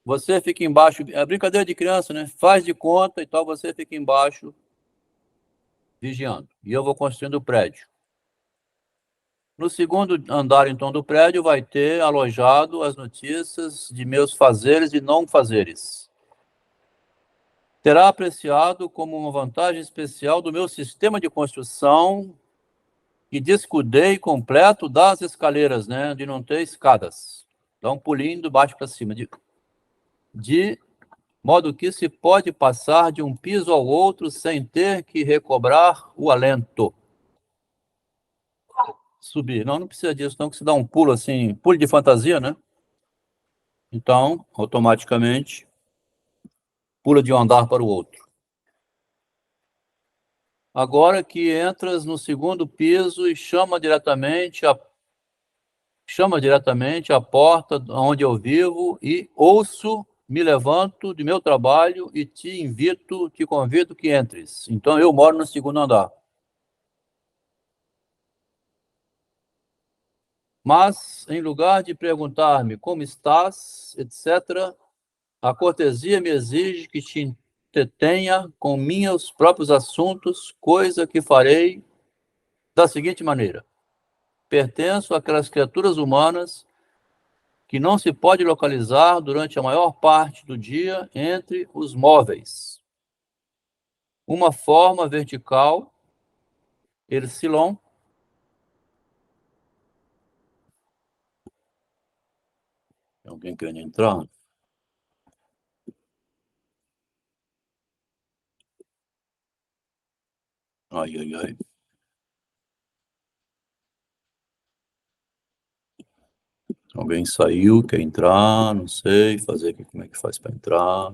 Você fica embaixo, é brincadeira de criança, né? Faz de conta e tal, você fica embaixo vigiando. E eu vou construindo o prédio. No segundo andar, então, do prédio, vai ter alojado as notícias de meus fazeres e não fazeres. Terá apreciado como uma vantagem especial do meu sistema de construção e descuidei completo das escaleiras, né, de não ter escadas. Dá um pulinho de baixo para cima, de modo que se pode passar de um piso ao outro sem ter que recobrar o alento. Subir. Não precisa disso, não, que se dá um pulo assim, pulo de fantasia, né? Então, automaticamente, pula de um andar para o outro. Agora que entras no segundo piso e chama diretamente a porta onde eu vivo e ouço, me levanto de meu trabalho e te convido que entres. Então, eu moro no segundo andar. Mas, em lugar de perguntar-me como estás, etc., a cortesia me exige que te entretenha com meus próprios assuntos, coisa que farei da seguinte maneira. Pertenço àquelas criaturas humanas que não se pode localizar durante a maior parte do dia entre os móveis. Uma forma vertical, ercilon, tem alguém querendo entrar? Ai, ai, ai. Alguém saiu, quer entrar, não sei, fazer aqui como é que faz para entrar.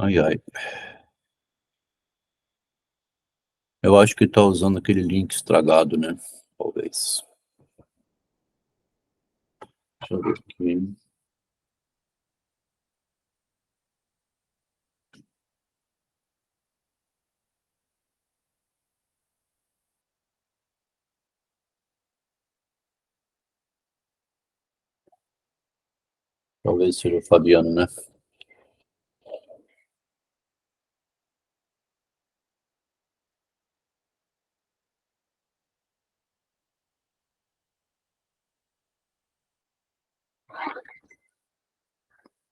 Ai, ai. Eu acho que está usando aquele link estragado, né? Talvez. Deixa eu ver aqui. Talvez seja o Fabiano, né?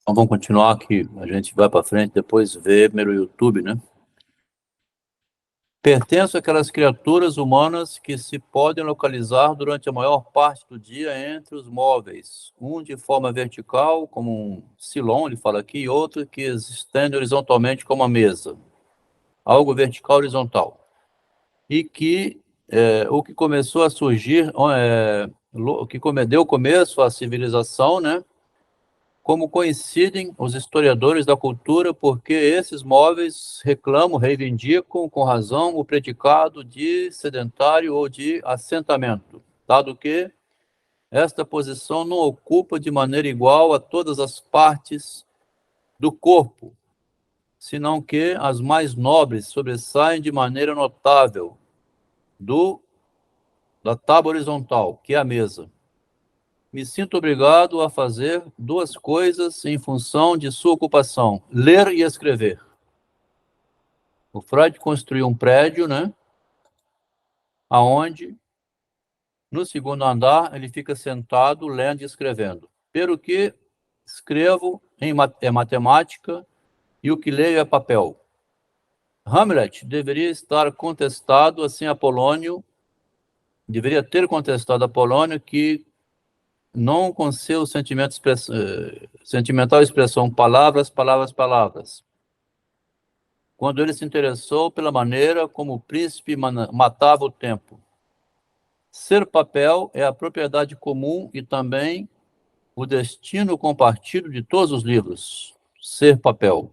Então vamos continuar aqui. A gente vai para frente, depois vê primeiro o YouTube, né? Pertenço àquelas criaturas humanas que se podem localizar durante a maior parte do dia entre os móveis, um de forma vertical, como um silon, ele fala aqui, e outro que se estende horizontalmente, como a mesa, algo vertical horizontal, e que o que começou a surgir, o que deu começo à civilização, né? Como coincidem os historiadores da cultura, porque esses móveis reclamam, reivindicam com razão o predicado de sedentário ou de assentamento, dado que esta posição não ocupa de maneira igual a todas as partes do corpo, senão que as mais nobres sobressaem de maneira notável da tábua horizontal, que é a mesa. Me sinto obrigado a fazer duas coisas em função de sua ocupação: ler e escrever. O Freud construiu um prédio, né? Aonde, no segundo andar, ele fica sentado, lendo e escrevendo. Pelo que escrevo é matemática e o que leio é papel. Hamlet deveria ter contestado Apolônio que não com seu sentimental expressão palavras, palavras, palavras, quando ele se interessou pela maneira como o príncipe matava o tempo. Ser papel é a propriedade comum e também o destino compartido de todos os livros. Ser papel.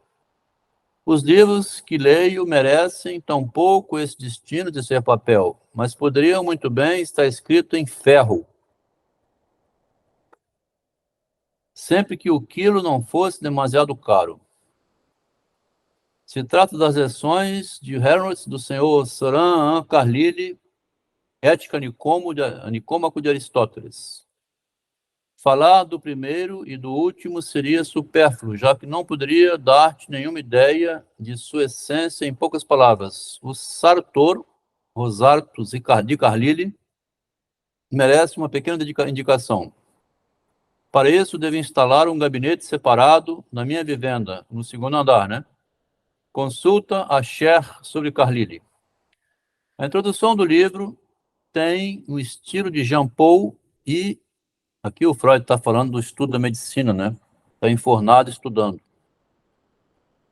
Os livros que leio merecem tampouco esse destino de ser papel, mas poderiam muito bem estar escrito em ferro, sempre que o quilo não fosse demasiado caro. Se trata das lições de Hermes do senhor Soran Carlyle, Ética Nicômaco de Aristóteles. Falar do primeiro e do último seria supérfluo, já que não poderia dar-te nenhuma ideia de sua essência em poucas palavras. O Sartor, Rosartus de Carlyle, merece uma pequena indicação. Para isso, devo instalar um gabinete separado na minha vivenda, no segundo andar, né? Consulta a Cher sobre Carlyle. A introdução do livro tem o estilo de Jean Paul e aqui o Freud está falando do estudo da medicina, né? Está enfornado estudando.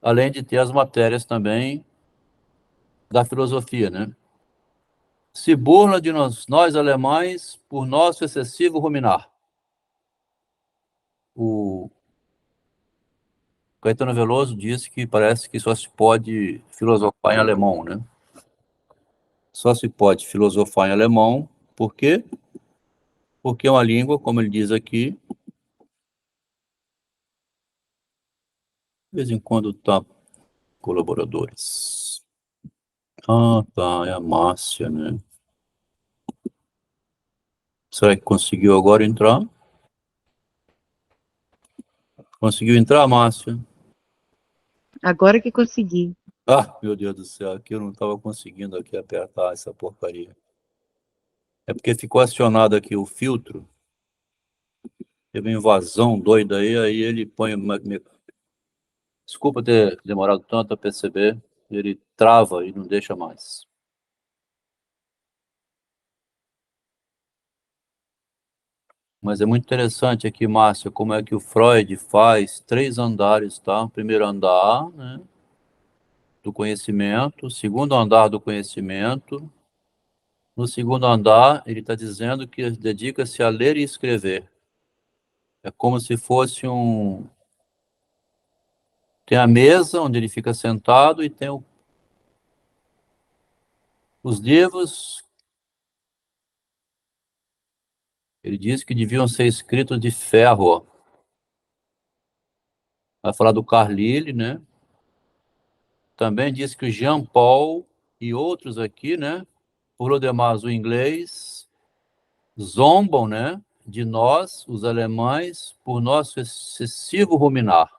Além de ter as matérias também da filosofia, né? Se burla de nós alemães por nosso excessivo ruminar. O Caetano Veloso disse que parece que só se pode filosofar em alemão, né? Só se pode filosofar em alemão, por quê? Porque é uma língua, como ele diz aqui, de vez em quando tá colaboradores. Ah, tá, é a Márcia, né? Será que conseguiu agora entrar? Conseguiu entrar, Márcia? Agora que consegui. Ah, meu Deus do céu, aqui eu não estava conseguindo aqui apertar essa porcaria. É porque ficou acionado aqui o filtro. Teve uma invasão doida aí ele põe... Desculpa ter demorado tanto a perceber. Ele trava e não deixa mais. Mas é muito interessante aqui, Márcia, como é que o Freud faz 3 andares, tá? O primeiro andar, né, do conhecimento, o segundo andar do conhecimento. No segundo andar, ele está dizendo que dedica-se a ler e escrever. É como se fosse Tem a mesa onde ele fica sentado e tem os livros. Ele diz que deviam ser escritos de ferro. Ó. Vai falar do Carlyle, né? Também diz que o Jean Paul e outros aqui, né? Por lo demais, o inglês, zombam, né? De nós, os alemães, por nosso excessivo ruminar.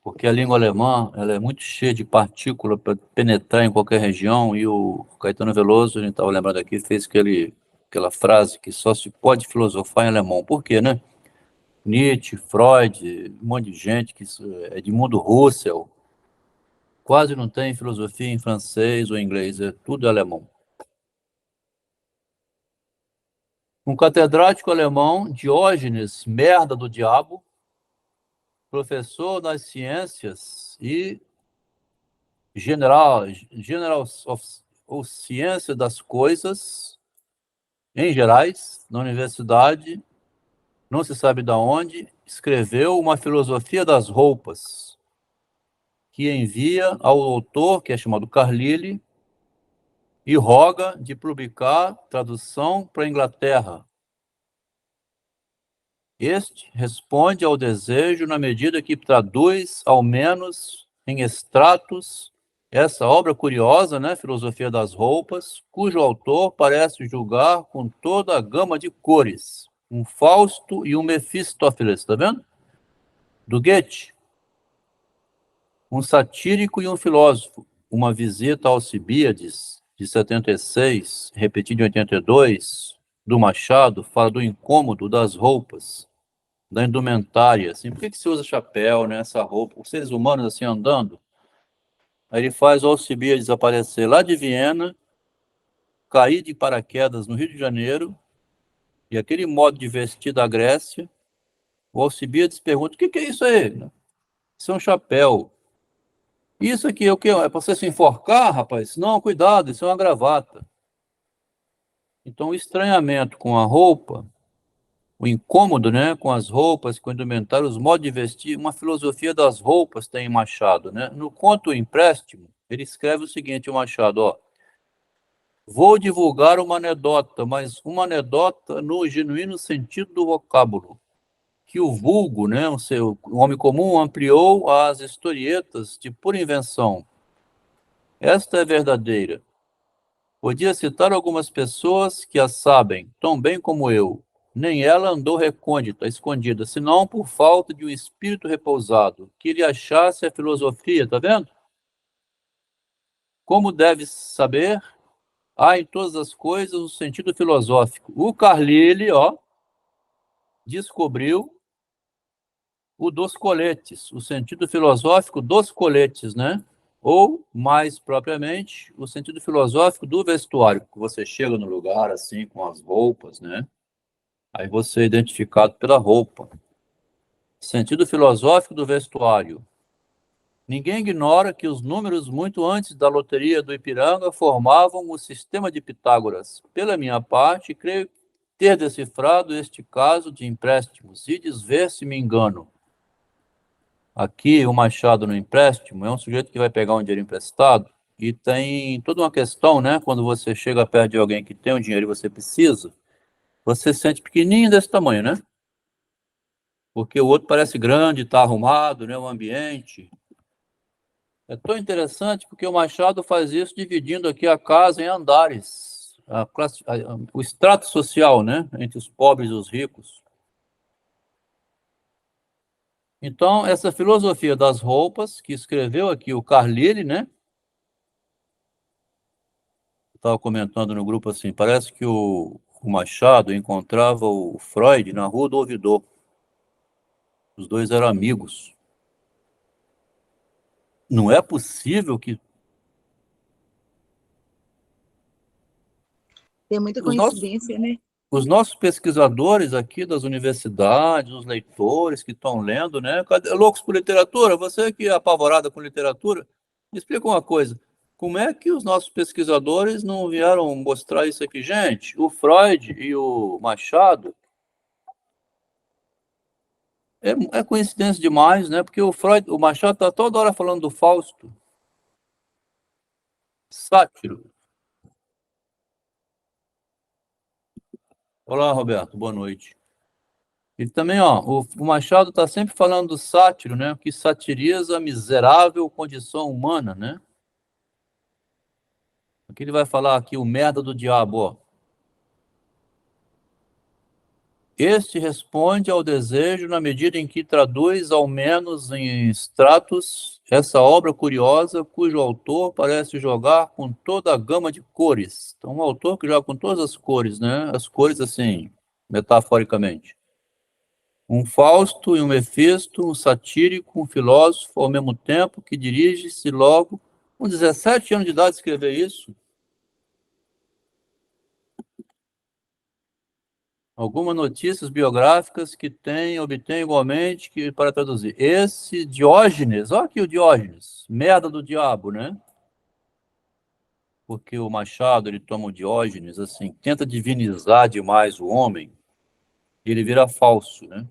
Porque a língua alemã, ela é muito cheia de partícula para penetrar em qualquer região, e o Caetano Veloso, a gente estava lembrando aqui, fez aquela frase que só se pode filosofar em alemão. Por quê, né? Nietzsche, Freud, um monte de gente, que Edmundo Husserl, quase não tem filosofia em francês ou inglês, é tudo alemão. Um catedrático alemão, Diógenes, merda do diabo, professor das ciências e general ou ciência das coisas, em gerais, na universidade, não se sabe de onde, escreveu uma filosofia das roupas, que envia ao autor, que é chamado Carlyle, e roga de publicar tradução para a Inglaterra. Este responde ao desejo na medida que traduz, ao menos em extratos, essa obra curiosa, né, Filosofia das Roupas, cujo autor parece julgar com toda a gama de cores, um Fausto e um Mefistófeles, está vendo? Do Goethe. Um satírico e um filósofo. Uma visita a Alcibíades, de 76, repetida em 82, do Machado, fala do incômodo das roupas, da indumentária, assim, por que se usa chapéu, né, essa roupa, os seres humanos assim andando? Aí ele faz o Alcibíades aparecer lá de Viena, cair de paraquedas no Rio de Janeiro, e aquele modo de vestir da Grécia, o Alcibíades pergunta, o que é isso aí? Isso é um chapéu. Isso aqui é o quê? É para você se enforcar, rapaz? Não, cuidado, isso é uma gravata. Então, o estranhamento com a roupa, o incômodo, né, com as roupas, com o indumentário, os modos de vestir, uma filosofia das roupas tem Machado, né? No conto O Empréstimo, ele escreve o seguinte, o Machado, ó, vou divulgar uma anedota, mas uma anedota no genuíno sentido do vocábulo, que o vulgo, né, o homem comum, ampliou às historietas de pura invenção. Esta é verdadeira. Podia citar algumas pessoas que a sabem, tão bem como eu. Nem ela andou recôndita, escondida, senão por falta de um espírito repousado, que lhe achasse a filosofia, tá vendo? Como deve saber, há em todas as coisas o sentido filosófico. O Carlyle, ó, descobriu o dos coletes, o sentido filosófico dos coletes, né? Ou, mais propriamente, o sentido filosófico do vestuário, que você chega no lugar, assim, com as roupas, né? Aí você é identificado pela roupa. Sentido filosófico do vestuário. Ninguém ignora que os números, muito antes da loteria do Ipiranga, formavam o sistema de Pitágoras. Pela minha parte, creio ter decifrado este caso de empréstimos, e desver se me engano. Aqui, o Machado no empréstimo é um sujeito que vai pegar um dinheiro emprestado e tem toda uma questão, né? Quando você chega perto de alguém que tem um dinheiro e você precisa, você se sente pequenininho desse tamanho, né? Porque o outro parece grande, está arrumado, né? O ambiente. É tão interessante porque o Machado faz isso dividindo aqui a casa em andares. O extrato social, né? Entre os pobres e os ricos. Então, essa filosofia das roupas, que escreveu aqui o Carlyle, né? Estava comentando no grupo assim, parece que o Machado encontrava o Freud na Rua do Ouvidor. Os dois eram amigos. Não é possível que... Tem muita coincidência, né? Os nossos pesquisadores aqui das universidades, os leitores que estão lendo, né? Loucos por literatura, você que é apavorada com literatura, me explica uma coisa. Como é que os nossos pesquisadores não vieram mostrar isso aqui? Gente, o Freud e o Machado É coincidência demais, né? Porque o Machado está toda hora falando do Fausto. Sátiro. Olá, Roberto, boa noite. E também, ó, o Machado está sempre falando do sátiro, né? Que satiriza a miserável condição humana, né? Aqui ele vai falar aqui o merda do diabo, ó. Este responde ao desejo na medida em que traduz, ao menos em extratos, essa obra curiosa cujo autor parece jogar com toda a gama de cores. Então, um autor que joga com todas as cores, né? As cores, assim, metaforicamente. Um Fausto e um Mefisto, um satírico, um filósofo, ao mesmo tempo, que dirige-se logo, com 17 anos de idade, escrever isso. Algumas notícias biográficas que obtém igualmente que para traduzir. Esse Diógenes, olha aqui o Diógenes, merda do diabo, né? Porque o Machado, ele toma o Diógenes, assim, tenta divinizar demais o homem, e ele vira falso, né?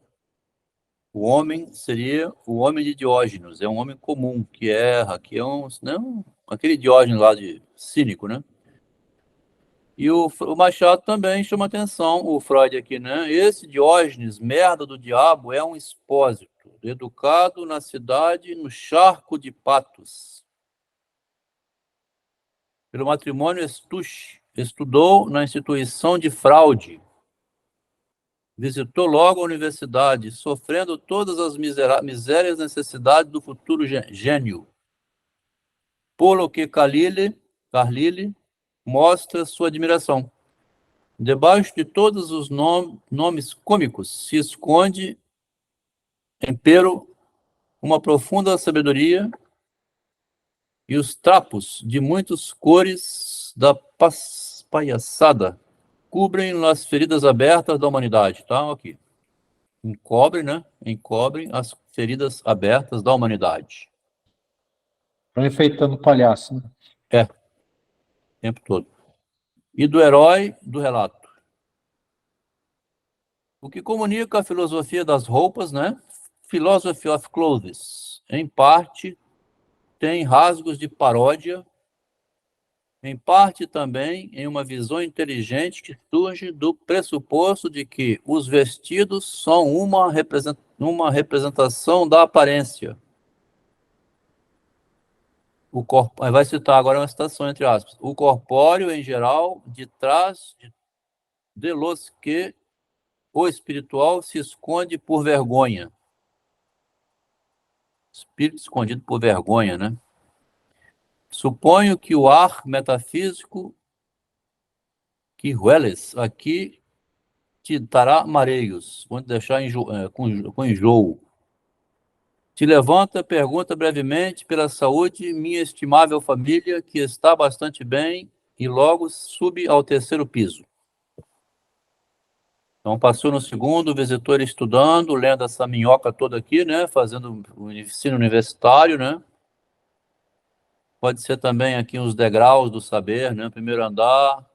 O homem seria o homem de Diógenes, é um homem comum, que erra, que é não, aquele Diógenes lá de cínico, né? E o Machado também chama atenção, o Freud aqui, né? Esse Diógenes, merda do diabo, é um expósito, educado na cidade, no charco de Patos. Pelo matrimônio Estuche, estudou na instituição de fraude. Visitou logo a universidade, sofrendo todas as misérias e necessidades do futuro gênio. Pelo que Carlyle mostra sua admiração. Debaixo de todos os nomes cômicos se esconde, empero, uma profunda sabedoria e os trapos de muitas cores da palhaçada cobrem as feridas abertas da humanidade. Tá? Aqui. Encobrem as feridas abertas da humanidade. Estão enfeitando o palhaço, né? É, o tempo todo. E do herói do relato. O que comunica a filosofia das roupas, né? Philosophy of Clothes. Em parte, tem rasgos de paródia, em parte também em uma visão inteligente que surge do pressuposto de que os vestidos são uma representação da aparência. Vai citar agora uma citação entre aspas. O corpóreo, em geral, de trás de los que o espiritual se esconde por vergonha. Espírito escondido por vergonha, né? Suponho que o ar metafísico que hueles aqui te dará mareios, vão te deixar com enjoo. Te levanta, pergunta brevemente pela saúde, minha estimável família, que está bastante bem, e logo sube ao terceiro piso. Então, passou no segundo, visitou ele estudando, lendo essa minhoca toda aqui, né? Fazendo o ensino universitário, né? Pode ser também aqui os degraus do saber, né? Primeiro andar,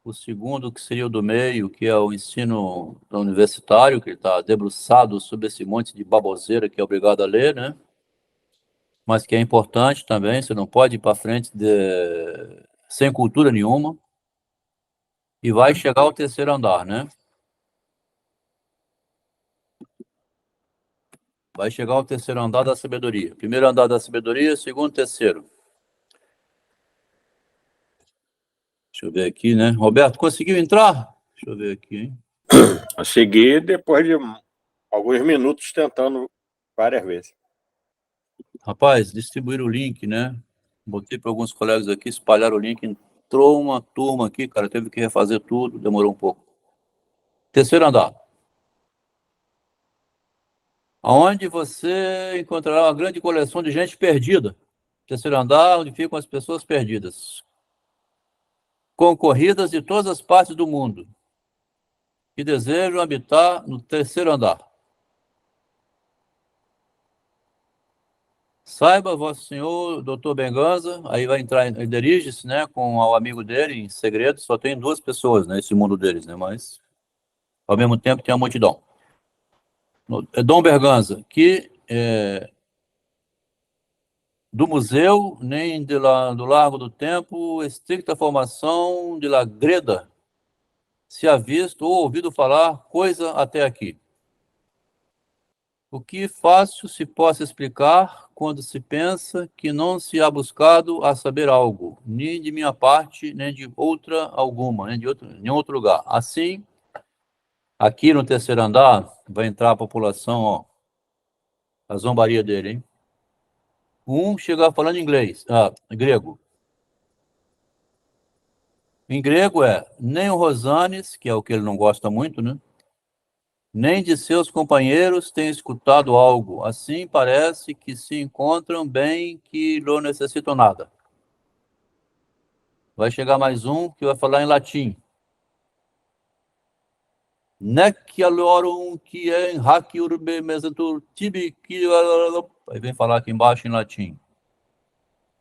o segundo, que seria o do meio, que é o ensino universitário, que ele está debruçado sobre esse monte de baboseira que é obrigado a ler, né? Mas que é importante também, você não pode ir para frente sem cultura nenhuma. E vai chegar ao terceiro andar, né? Vai chegar ao terceiro andar da sabedoria. Primeiro andar da sabedoria, segundo, terceiro. Deixa eu ver aqui, né? Roberto, conseguiu entrar? Deixa eu ver aqui, hein? Eu cheguei depois de alguns minutos tentando várias vezes. Rapaz, distribuíram o link, né? Botei para alguns colegas aqui, espalharam o link. Entrou uma turma aqui, cara, teve que refazer tudo, demorou um pouco. Terceiro andar. Onde você encontrará uma grande coleção de gente perdida. Terceiro andar, onde ficam as pessoas perdidas. Concorridas de todas as partes do mundo. Que desejam habitar no terceiro andar. Saiba, vosso senhor, doutor Benganza, aí vai entrar, ele dirige-se, né, com o amigo dele, em segredo, só tem 2 pessoas, né, nesse mundo deles, né, mas, ao mesmo tempo, tem a multidão. Dom Berganza, que do museu, nem do Largo do Tempo, estricta formação de la Greda, se ha visto ou ouvido falar coisa até aqui. O que fácil se possa explicar quando se pensa que não se há buscado a saber algo, nem de minha parte, nem de outra alguma, nem de nenhum outro lugar. Assim, aqui no terceiro andar, vai entrar a população, ó, a zombaria dele, hein? Chega falando inglês, grego. Em grego nem o Rosanes, que é o que ele não gosta muito, né? Nem de seus companheiros tem escutado algo. Assim parece que se encontram bem, que não necessitam nada. Vai chegar mais um que vai falar em latim. Nec aliorum que en hac urbe mesentur tibi que... Aí vem falar aqui embaixo em latim.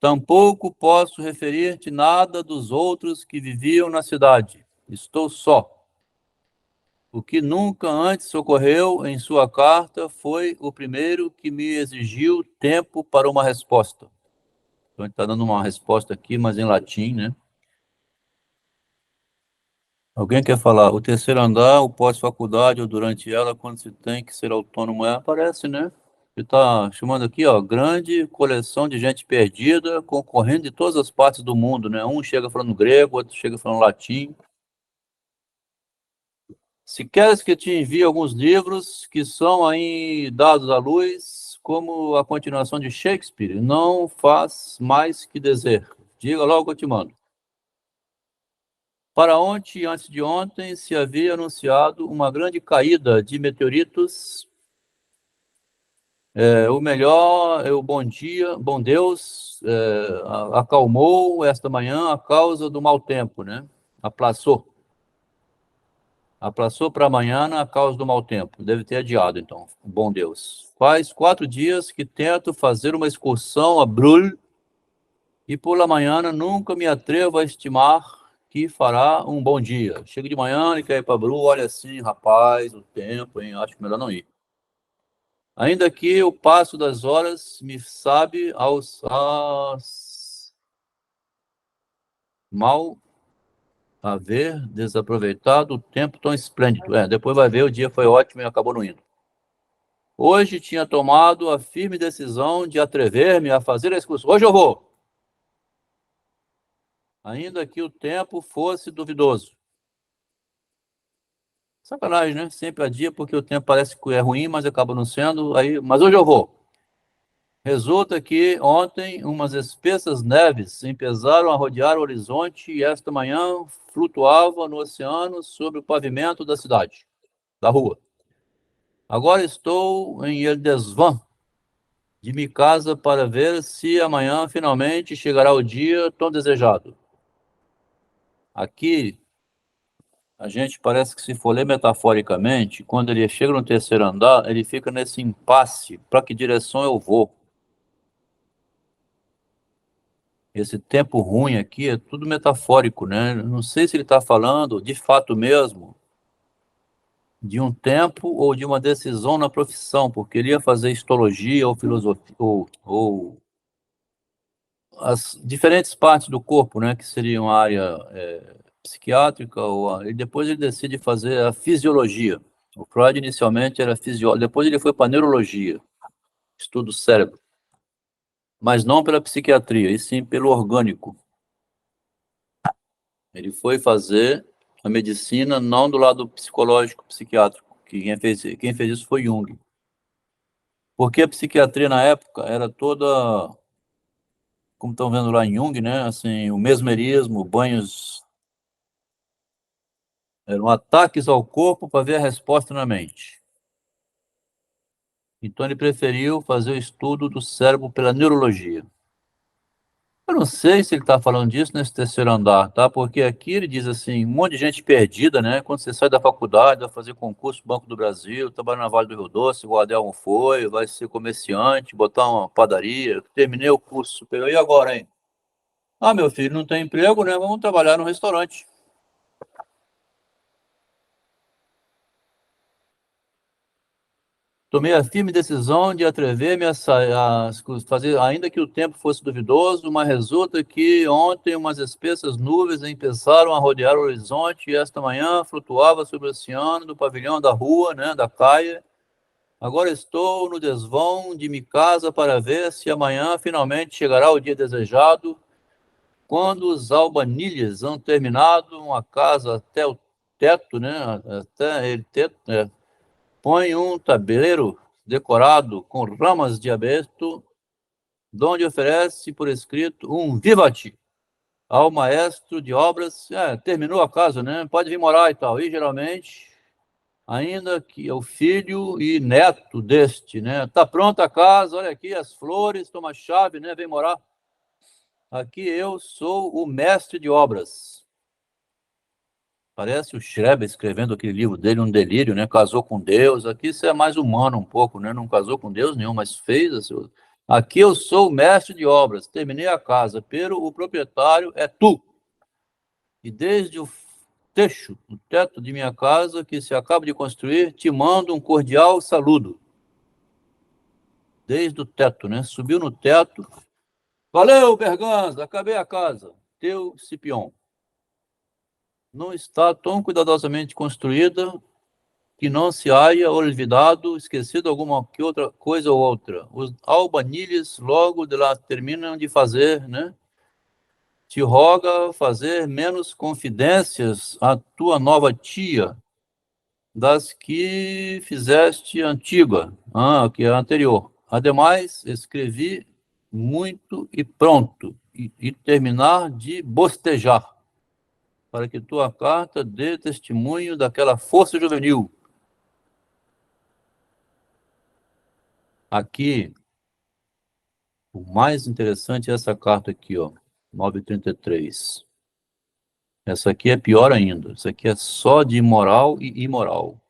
Tampouco posso referir-te nada dos outros que viviam na cidade. Estou só. O que nunca antes ocorreu em sua carta foi o primeiro que me exigiu tempo para uma resposta. Então, ele está dando uma resposta aqui, mas em latim, né? Alguém quer falar? O terceiro andar, o pós-faculdade ou durante ela, quando se tem que ser autônomo, aparece, né? Ele está chamando aqui, ó, grande coleção de gente perdida, concorrendo de todas as partes do mundo, né? Um chega falando grego, outro chega falando latim. Se queres que te envie alguns livros que são aí dados à luz, como a continuação de Shakespeare, não faz mais que dizer. Diga logo que eu te mando. Para ontem, antes de ontem, se havia anunciado uma grande caída de meteoritos. O melhor, o bom dia, bom Deus, acalmou esta manhã a causa do mau tempo, né? Aplazou para amanhã a causa do mau tempo. Deve ter adiado, então. Bom Deus. Faz 4 dias que tento fazer uma excursão a Brul e por la manhã nunca me atrevo a estimar que fará um bom dia. Chega de manhã e quer ir para Brul, olha assim, rapaz, o tempo, hein? Acho melhor não ir. Ainda que o passo das horas me sabe mal haver desaproveitado o tempo tão esplêndido. Depois vai ver, o dia foi ótimo e acabou não indo. Hoje tinha tomado a firme decisão de atrever-me a fazer a excursão. Hoje eu vou. Ainda que o tempo fosse duvidoso. Sacanagem, né? Sempre adia porque o tempo parece que é ruim, mas acaba não sendo. Mas hoje eu vou. Resulta que ontem umas espessas neves empezaram a rodear o horizonte e esta manhã flutuava no oceano sobre o pavimento da cidade, da rua. Agora estou em El Desván de minha casa para ver se amanhã finalmente chegará o dia tão desejado. Aqui, a gente parece que, se for ler metaforicamente, quando ele chega no terceiro andar, ele fica nesse impasse, para que direção eu vou? Esse tempo ruim aqui é tudo metafórico, né? Não sei se ele está falando, de fato mesmo, de um tempo ou de uma decisão na profissão, porque ele ia fazer histologia ou filosofia, ou as diferentes partes do corpo, né? Que seriam a área psiquiátrica, e depois ele decide fazer a fisiologia. O Freud inicialmente era fisiólogo, depois ele foi para a neurologia, estudo do cérebro, mas não pela psiquiatria, e sim pelo orgânico. Ele foi fazer a medicina não do lado psicológico, psiquiátrico, que quem fez isso foi Jung. Porque a psiquiatria na época era toda, como estão vendo lá em Jung, né? Assim, o mesmerismo, banhos, eram ataques ao corpo para ver a resposta na mente. Então ele preferiu fazer o estudo do cérebro pela neurologia. Eu não sei se ele está falando disso nesse terceiro andar, tá? Porque aqui ele diz assim, um monte de gente perdida, né? Quando você sai da faculdade, vai fazer concurso Banco do Brasil, trabalha na Vale do Rio Doce, igual a Adelmo foi, vai ser comerciante, botar uma padaria, terminei o curso superior, e agora, hein? Meu filho, não tem emprego, né? Vamos trabalhar no restaurante. Tomei a firme decisão de atrever-me a fazer, ainda que o tempo fosse duvidoso, mas resulta que ontem umas espessas nuvens empeçaram a rodear o horizonte e esta manhã flutuava sobre o oceano do pavilhão da rua, né, da caia. Agora estou no desvão de minha casa para ver se amanhã finalmente chegará o dia desejado, quando os albanilhas han terminado uma casa até o teto, né, até ele teto, põe um tabuleiro decorado com ramas de abeto, donde oferece por escrito um vivati ao maestro de obras. Terminou a casa, né? Pode vir morar e tal. E geralmente, ainda que é o filho e neto deste, né? Tá pronta a casa, olha aqui as flores, toma a chave, né? Vem morar. Aqui eu sou o mestre de obras. Parece o Schreber escrevendo aquele livro dele, um delírio, né? Casou com Deus. Aqui isso é mais humano um pouco, né? Não casou com Deus nenhum, mas fez assim. Aqui eu sou o mestre de obras. Terminei a casa, pero o proprietário é tu. E desde o teto de minha casa, que se acaba de construir, te mando um cordial saludo. Desde o teto, né? Subiu no teto. Valeu, Berganza, acabei a casa. Teu Scipion. Não está tão cuidadosamente construída que não se haya olvidado, esquecido alguma que outra coisa ou outra. Os albanilhas logo de lá terminam de fazer, né? Te roga fazer menos confidências à tua nova tia das que fizeste antiga, que é a anterior. Ademais, escrevi muito e pronto, e terminar de bostejar, para que tua carta dê testemunho daquela força juvenil. Aqui, o mais interessante é essa carta aqui, ó, 933. Essa aqui é pior ainda. Essa aqui é só de moral e imoral.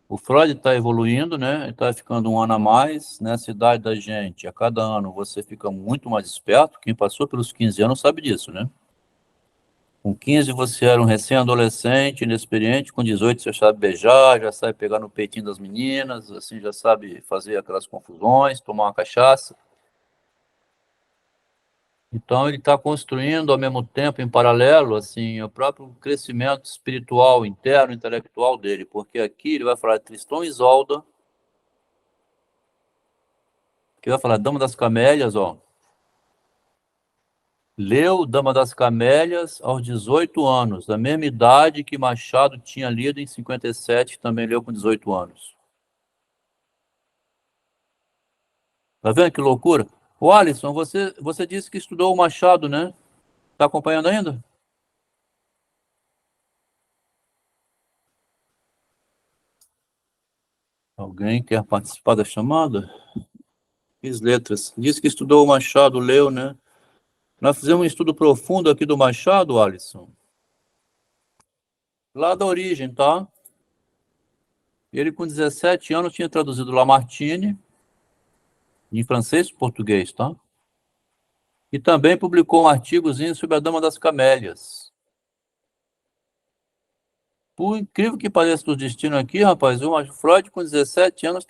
O Freud está evoluindo, né? Está ficando um ano a mais nessa idade da gente. A cada ano você fica muito mais esperto. Quem passou pelos 15 anos sabe disso, né? Com 15 você era um recém-adolescente, inexperiente. Com 18 você sabe beijar, já sabe pegar no peitinho das meninas, assim, já sabe fazer aquelas confusões, tomar uma cachaça. Então ele está construindo ao mesmo tempo, em paralelo, assim, o próprio crescimento espiritual, interno, intelectual dele, porque aqui ele vai falar de Tristan e Isolda, que vai falar Dama das Camélias, ó. Leu Dama das Camélias aos 18 anos, da mesma idade que Machado tinha lido em 57, também leu com 18 anos. Tá vendo que loucura? Ô, Alisson, você disse que estudou o Machado, né? Tá acompanhando ainda? Alguém quer participar da chamada? Fiz letras. Disse que estudou o Machado, leu, né? Nós fizemos um estudo profundo aqui do Machado, Alisson. Lá da origem, tá? Ele, com 17 anos, tinha traduzido Lamartine, em francês e português, tá? E também publicou um artigozinho sobre a Dama das Camélias. Por incrível que pareça do destino aqui, rapaz, o Freud, com 17 anos,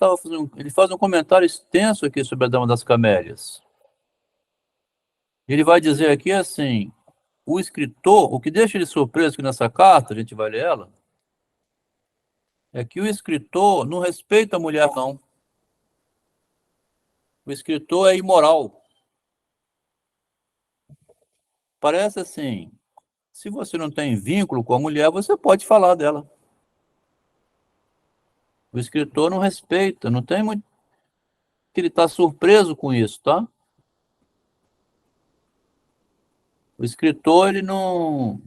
ele faz um comentário extenso aqui sobre a Dama das Camélias. Ele vai dizer aqui assim, o escritor, o que deixa ele surpreso aqui nessa carta, a gente vai ler ela, é que o escritor não respeita a mulher, não. O escritor é imoral. Parece assim, se você não tem vínculo com a mulher, você pode falar dela. O escritor não respeita, não tem muito... Ele está surpreso com isso, tá? O escritor, ele não...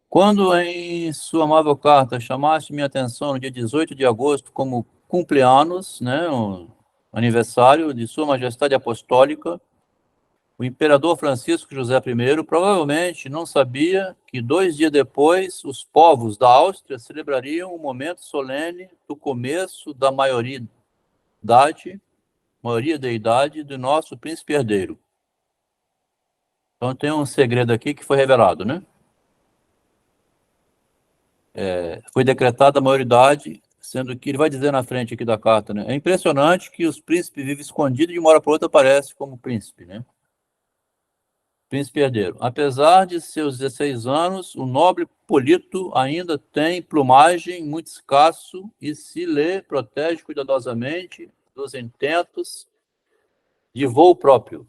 Quando em sua amável carta chamaste minha atenção no dia 18 de agosto como cumpleanos, né, o aniversário de Sua Majestade Apostólica, o imperador Francisco José I provavelmente não sabia que 2 dias depois os povos da Áustria celebrariam o momento solene do começo da maioria-deidade do nosso príncipe herdeiro. Então tem um segredo aqui que foi revelado, né? Foi decretada a maioridade, sendo que ele vai dizer na frente aqui da carta, né? É impressionante que os príncipes vivem escondidos e de uma hora para outra aparece como príncipe, né? Príncipe herdeiro. Apesar de seus 16 anos, o nobre Polito ainda tem plumagem muito escasso e se lê, protege cuidadosamente dos intentos de voo próprio.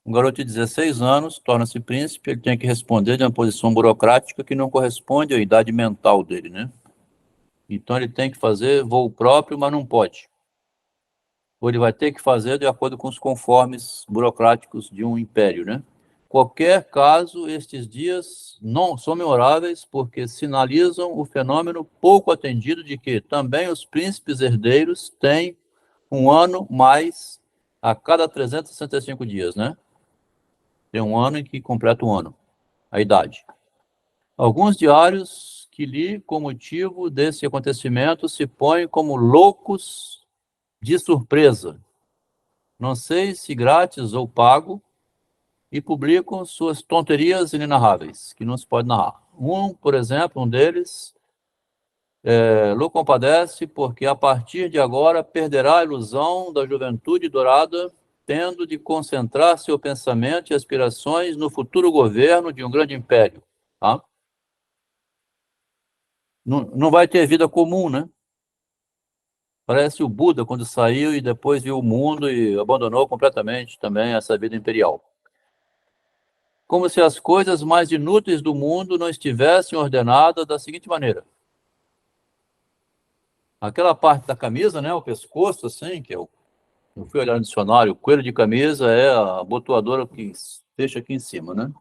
Um garoto de 16 anos torna-se príncipe, ele tem que responder de uma posição burocrática que não corresponde à idade mental dele, né? Então ele tem que fazer voo próprio, mas não pode. Ou ele vai ter que fazer de acordo com os conformes burocráticos de um império, né? Qualquer caso, estes dias não são memoráveis porque sinalizam o fenômeno pouco atendido de que também os príncipes herdeiros têm um ano mais a cada 365 dias, né? Tem um ano em que completa um ano, a idade. Alguns diários que li com motivo desse acontecimento se põem como loucos de surpresa, não sei se grátis ou pago, e publicam suas tonterias inenarráveis, que não se pode narrar. Por exemplo, um deles, Lu compadece porque a partir de agora perderá a ilusão da juventude dourada, tendo de concentrar seu pensamento e aspirações no futuro governo de um grande império. Tá? Não vai ter vida comum, né? Parece o Buda quando saiu e depois viu o mundo e abandonou completamente também essa vida imperial. Como se as coisas mais inúteis do mundo não estivessem ordenadas da seguinte maneira. Aquela parte da camisa, né, o pescoço, assim, que eu fui olhar no dicionário, o coelho de camisa é a abotoadora que fecha aqui em cima, né?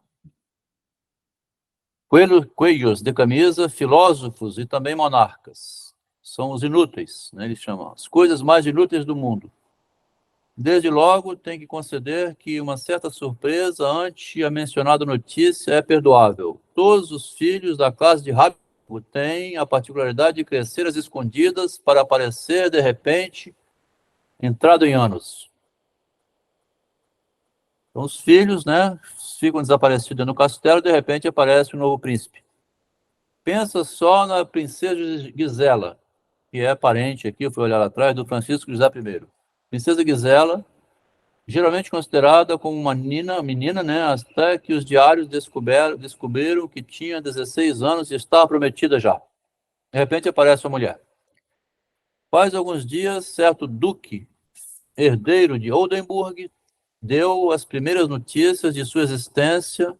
Coelhos de camisa, filósofos e também monarcas. São os inúteis, né, eles chamam. As coisas mais inúteis do mundo. Desde logo, tem que conceder que uma certa surpresa ante a mencionada notícia é perdoável. Todos os filhos da classe de Rabi têm a particularidade de crescer às escondidas para aparecer, de repente, entrado em anos. Então, os filhos, né, ficam desaparecidos no castelo, de repente aparece um novo príncipe. Pensa só na princesa Gisela, que é parente aqui, eu fui olhar lá atrás, do Francisco José I. Princesa Gisela, geralmente considerada como uma menina, né, até que os diários descobriram que tinha 16 anos e estava prometida já. De repente aparece uma mulher. Faz alguns dias, certo duque, herdeiro de Oldenburg, deu as primeiras notícias de sua existência,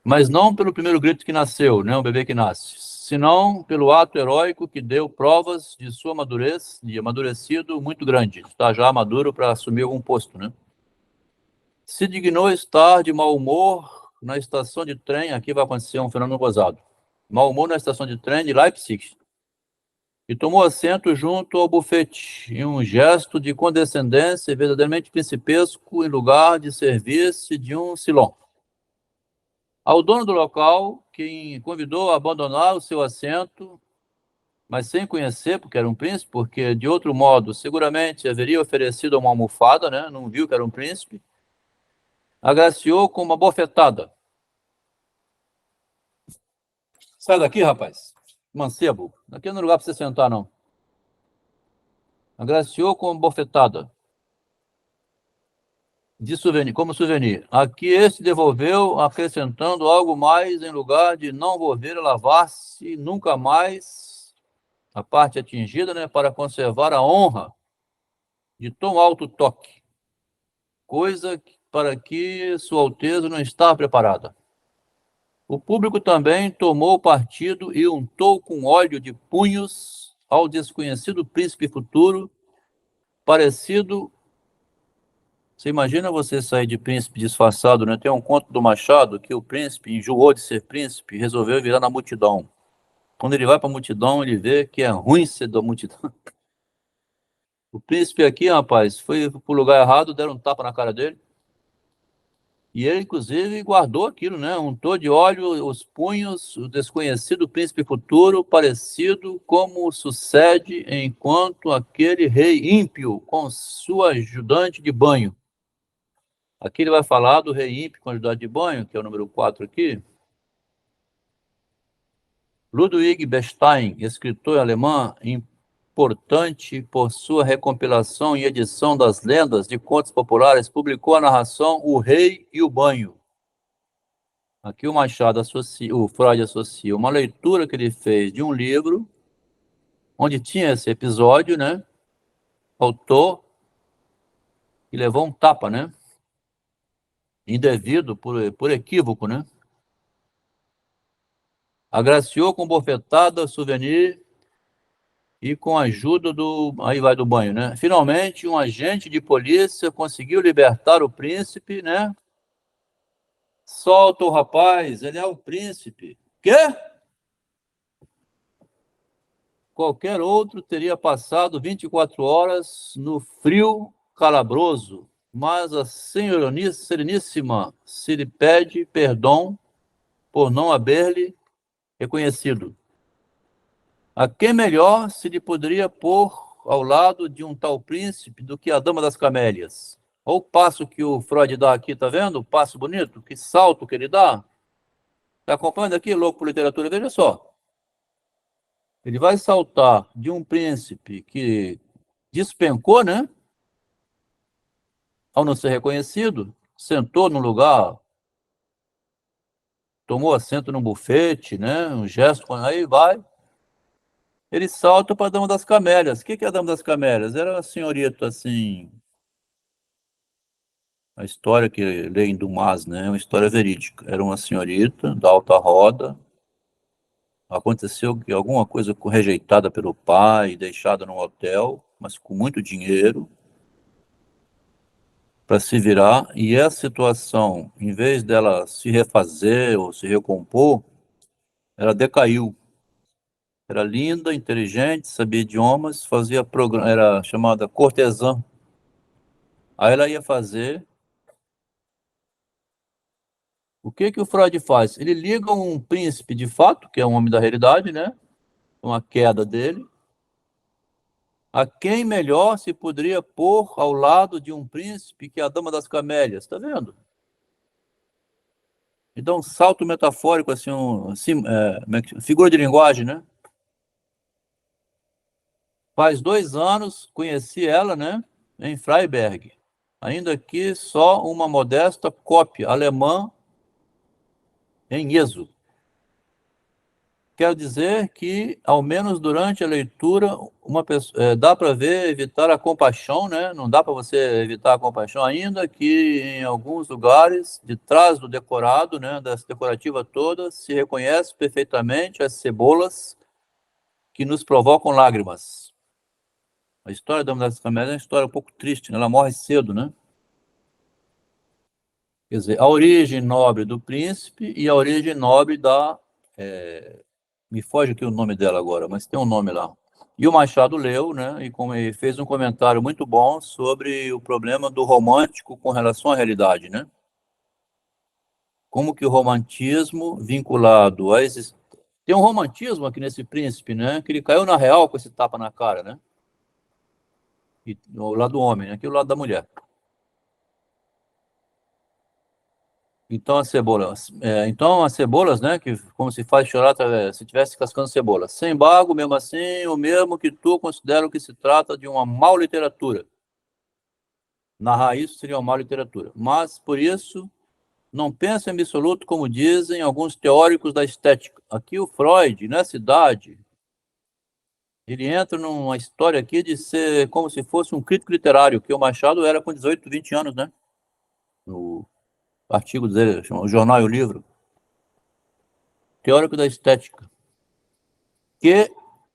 mas não pelo primeiro grito que nasceu, né, o bebê que nasce, senão pelo ato heróico que deu provas de sua madurez, de amadurecido muito grande, está já maduro para assumir algum posto, né? Se dignou estar de mau humor na estação de trem, aqui vai acontecer um fenômeno gozado, mau humor na estação de trem de Leipzig, e tomou assento junto ao bufete, em um gesto de condescendência verdadeiramente principesco, em lugar de servir-se de um Silon. Ao dono do local, quem convidou a abandonar o seu assento, mas sem conhecer, porque era um príncipe, porque de outro modo seguramente haveria oferecido uma almofada, né? Não viu que era um príncipe, agraciou com uma bofetada. Sai daqui, rapaz, mancebo, aqui não é lugar para você sentar, não. Agraciou com uma bofetada. De souvenir, como souvenir. Aqui este devolveu, acrescentando algo mais em lugar de não volver a lavar-se nunca mais a parte atingida, né, para conservar a honra de tão alto toque, coisa para que Sua Alteza não estava preparada. O público também tomou partido e untou com óleo de punhos ao desconhecido príncipe futuro, parecido. Você imagina você sair de príncipe disfarçado, né? Tem um conto do Machado que o príncipe enjoou de ser príncipe e resolveu virar na multidão. Quando ele vai para a multidão, ele vê que é ruim ser da multidão. O príncipe aqui, rapaz, foi para o lugar errado, deram um tapa na cara dele. E ele, inclusive, guardou aquilo, né? Untou de óleo os punhos, o desconhecido príncipe futuro, parecido como sucede enquanto aquele rei ímpio com sua ajudante de banho. Aqui ele vai falar do rei ímpio com ajudante de banho, que é o número 4 aqui. Ludwig Bechstein, escritor alemão, importante por sua recompilação e edição das lendas de contos populares, publicou a narração O Rei e o Banho. Aqui o Machado associa, o Freud associa uma leitura que ele fez de um livro onde tinha esse episódio, né? Autor e levou um tapa, né? Indevido por equívoco, né? Agraciou com bofetada, souvenir e com a ajuda do... Aí vai do banho, né? Finalmente, um agente de polícia conseguiu libertar o príncipe, né? Solta o rapaz, ele é o príncipe. Quê? Qualquer outro teria passado 24 horas no frio calabroso, mas a Sereníssima se lhe pede perdão por não haver-lhe reconhecido. A quem melhor se lhe poderia pôr ao lado de um tal príncipe do que a Dama das Camélias? Olha o passo que o Freud dá aqui, tá vendo? O passo bonito, que salto que ele dá. Tá acompanhando aqui, louco por literatura? Veja só. Ele vai saltar de um príncipe que despencou, né? Ao não ser reconhecido, sentou no lugar, tomou assento num bufete, né? Um gesto, aí vai. Ele salta para a Dama das Camélias. O que é a Dama das Camélias? Era uma senhorita, assim... A história que lê em Dumas, né? É uma história verídica. Era uma senhorita da alta roda. Aconteceu que alguma coisa rejeitada pelo pai, deixada num hotel, mas com muito dinheiro para se virar. E essa situação, em vez dela se refazer ou se recompor, ela decaiu. Era linda, inteligente, sabia idiomas, fazia programa, era chamada cortesã. Aí ela ia fazer. O que o Freud faz? Ele liga um príncipe de fato, que é um homem da realidade, né? Com a queda dele. A quem melhor se poderia pôr ao lado de um príncipe que é a Dama das Camélias? Tá vendo? E dá um salto metafórico, assim, figura de linguagem, né? Faz 2 anos conheci ela, né? Em Freiberg. Ainda que só uma modesta cópia alemã em Êxodo. Quero dizer que, ao menos durante a leitura, dá para ver, evitar a compaixão, né? Não dá para você evitar a compaixão, ainda que em alguns lugares, de trás do decorado, né, dessa decorativa toda, se reconhece perfeitamente as cebolas que nos provocam lágrimas. A história da Dama das Camélias é uma história um pouco triste, né? Ela morre cedo, né? Quer dizer, a origem nobre do príncipe e a origem nobre da... me foge aqui o nome dela agora, mas tem um nome lá. E o Machado leu, né, e fez um comentário muito bom sobre o problema do romântico com relação à realidade, né? Como que o romantismo vinculado a esses... Tem um romantismo aqui nesse príncipe, né, que ele caiu na real com esse tapa na cara, né? E, o lado do homem, né, aqui o lado da mulher. Então as cebolas, né, que como se faz chorar se tivesse cascando cebola. Sem embargo, mesmo assim, o mesmo que tu considero que se trata de uma mal literatura. Narrar isso seria uma mal literatura. Mas, por isso, não pensa em absoluto como dizem alguns teóricos da estética. Aqui o Freud, nessa idade, ele entra numa história aqui de ser como se fosse um crítico literário, que o Machado era com 18, 20 anos, né? No artigo dele, chama O Jornal e o Livro. Teórico da estética. Que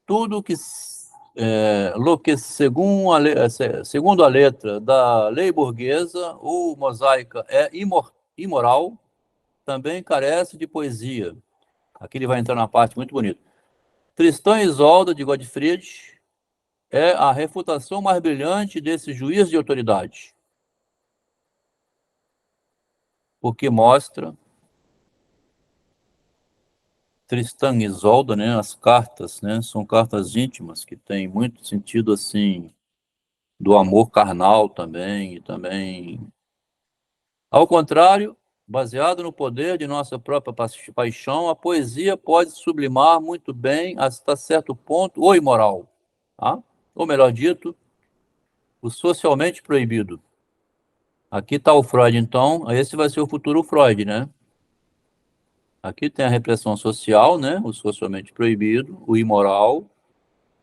tudo que, segundo a letra da lei burguesa ou mosaica é imoral, também carece de poesia. Aqui ele vai entrar na parte muito bonita. Tristão e Isolda, de Godfried, é a refutação mais brilhante desse juiz de autoridade. porque mostra Tristan e Isolda, né, as cartas, né, são cartas íntimas que têm muito sentido assim do amor carnal também e também ao contrário, baseado no poder de nossa própria paixão, a poesia pode sublimar muito bem até certo ponto o imoral, tá? Ou melhor dito, o socialmente proibido. Aqui está o Freud, então, esse vai ser o futuro Freud, né? Aqui tem a repressão social, né? O socialmente proibido, o imoral,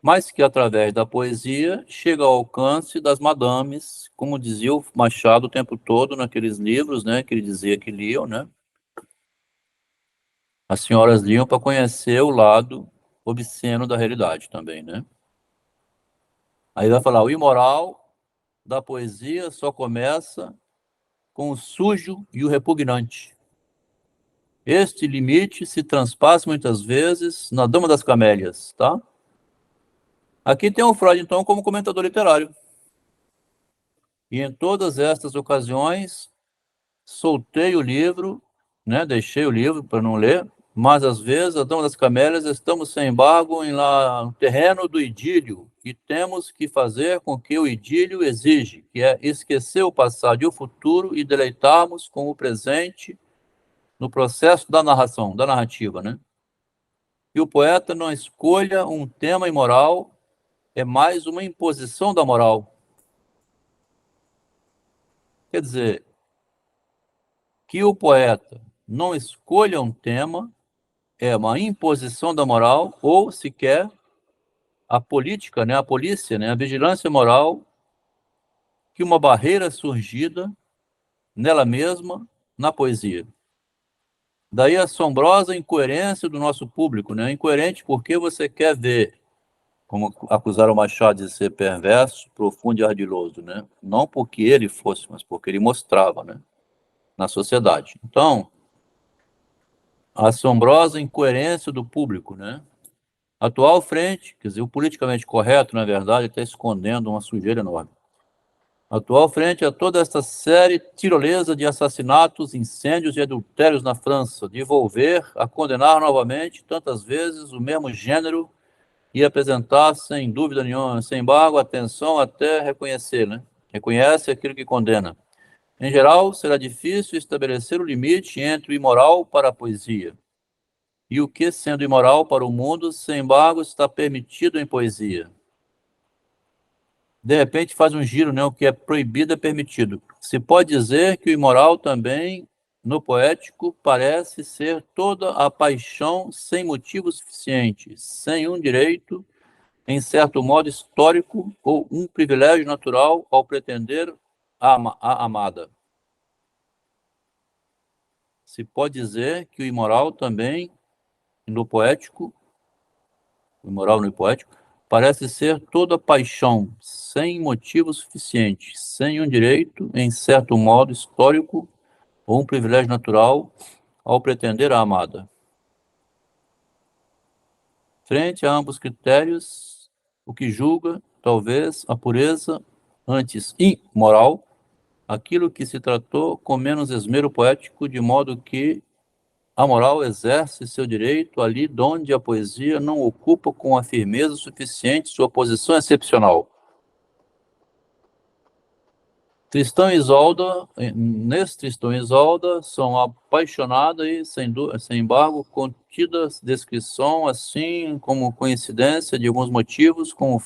mas que através da poesia chega ao alcance das madames, como dizia o Machado o tempo todo naqueles livros, né? Que ele dizia que liam, né? As senhoras liam para conhecer o lado obsceno da realidade também, né? Aí vai falar, o imoral da poesia só começa com o sujo e o repugnante. Este limite se transpassa muitas vezes na Dama das Camélias, tá? Aqui tem o Freud, então, como comentador literário. E em todas estas ocasiões, soltei o livro, né? Deixei o livro para não ler, mas às vezes, a Dama das Camélias, estamos sem embargo no terreno do idílio e temos que fazer com que o idílio exige, que é esquecer o passado e o futuro e deleitarmos com o presente no processo da narração, da narrativa, né? E o poeta não escolha um tema imoral, é mais uma imposição da moral. Quer dizer, que o poeta não escolha um tema é uma imposição da moral ou sequer a política, né, a polícia, né, a vigilância moral, que uma barreira surgida nela mesma na poesia. Daí a assombrosa incoerência do nosso público, né? Incoerente porque você quer ver, como acusaram Machado de ser perverso, profundo e ardiloso, né? Não porque ele fosse, mas porque ele mostrava, né, na sociedade. Então, a assombrosa incoerência do público, né? Atual frente, quer dizer, o politicamente correto, na verdade, está escondendo uma sujeira enorme. Atual frente a toda esta série tirolesa de assassinatos, incêndios e adultérios na França, de volver a condenar novamente tantas vezes o mesmo gênero e apresentar, sem dúvida nenhuma, sem embargo, atenção até reconhecer, né? Reconhece aquilo que condena. Em geral, será difícil estabelecer o limite entre o imoral para a poesia e o que, sendo imoral para o mundo, sem embargo, está permitido em poesia. De repente faz um giro, né? O que é proibido é permitido. Se pode dizer que o imoral também, no poético, parece ser toda a paixão sem motivo suficiente, sem um direito, em certo modo histórico, ou um privilégio natural ao pretender a amada. Se pode dizer que o imoral também, no poético, o imoral no poético, parece ser toda paixão, sem motivo suficiente, sem um direito, em certo modo histórico, ou um privilégio natural, ao pretender a amada. Frente a ambos critérios, o que julga, talvez, a pureza, antes imoral, aquilo que se tratou com menos esmero poético, de modo que a moral exerce seu direito ali onde a poesia não ocupa com a firmeza suficiente sua posição excepcional. Tristão e Isolda, nesse Tristão e Isolda, são apaixonadas e, sem embargo, contida descrição, assim como coincidência de alguns motivos, com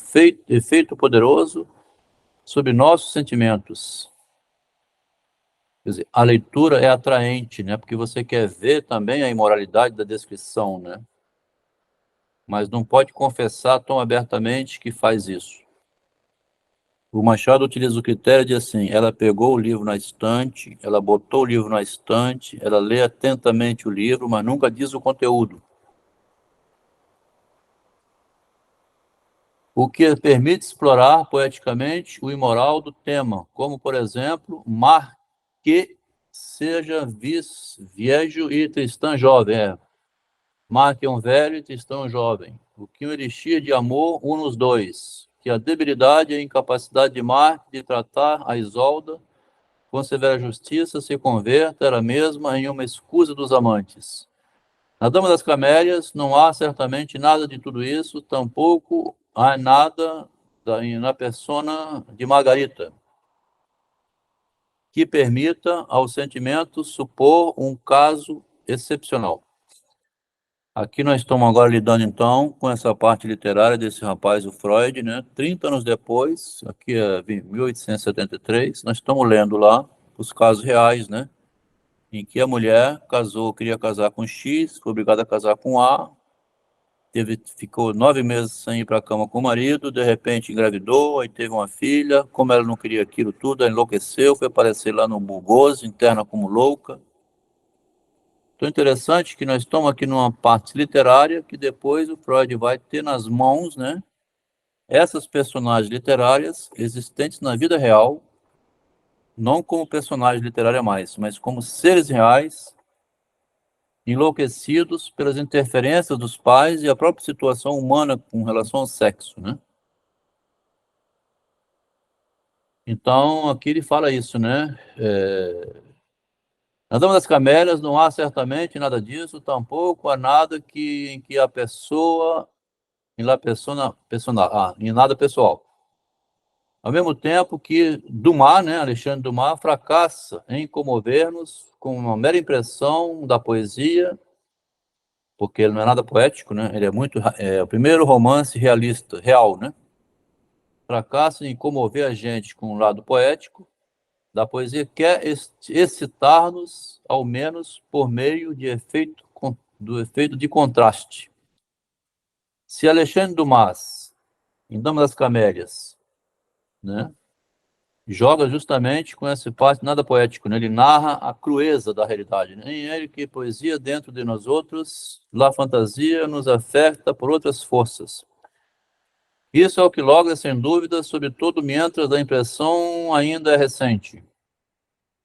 efeito poderoso sobre nossos sentimentos. Quer dizer, a leitura é atraente, né? Porque você quer ver também a imoralidade da descrição, né? Mas não pode confessar tão abertamente que faz isso. O Machado utiliza o critério de assim, ela pegou o livro na estante, ela botou o livro na estante, ela lê atentamente o livro, mas nunca diz o conteúdo. O que permite explorar poeticamente o imoral do tema, como, por exemplo, mar que seja viejo e Tristão jovem. Mar que é um velho e Tristão jovem. O que um elixir de amor une os dois. Que a debilidade e a incapacidade de Mar de tratar a Isolda com severa justiça, se converta ela mesma em uma escusa dos amantes. Na Dama das Camélias não há certamente nada de tudo isso, tampouco há nada na persona de Margarita que permita ao sentimento supor um caso excepcional. Aqui nós estamos agora lidando, então, com essa parte literária desse rapaz, o Freud, né? 30 anos depois, aqui é 1873, nós estamos lendo lá os casos reais, né? Em que a mulher queria casar com X, foi obrigada a casar com A, ficou 9 meses sem ir para a cama com o marido, de repente engravidou, aí teve uma filha, como ela não queria aquilo tudo, ela enlouqueceu, foi aparecer lá no Burgos, interna como louca. Então, interessante que nós estamos aqui numa parte literária que depois o Freud vai ter nas mãos, né, essas personagens literárias existentes na vida real, não como personagens literários mais, mas como seres reais, enlouquecidos pelas interferências dos pais e a própria situação humana com relação ao sexo, né? Então, aqui ele fala isso, né? Na Dama das Camélias não há certamente nada disso, tampouco há nada em que a pessoa, em nada pessoal. Ao mesmo tempo que Dumas, né, Alexandre Dumas, fracassa em comover-nos com uma mera impressão da poesia, porque ele não é nada poético, né? Ele é o primeiro romance realista, real, né? Fracassa em comover a gente com o lado poético da poesia, quer excitar-nos, ao menos por meio do efeito de contraste. Se Alexandre Dumas, em Dama das Camélias, né, joga justamente com essa parte nada poético, né? Ele narra a crueza da realidade, né? Em ele que poesia dentro de nós outros, la fantasia nos afeta por outras forças. Isso é o que logra, sem dúvida, sobretudo mientras a impressão ainda é recente.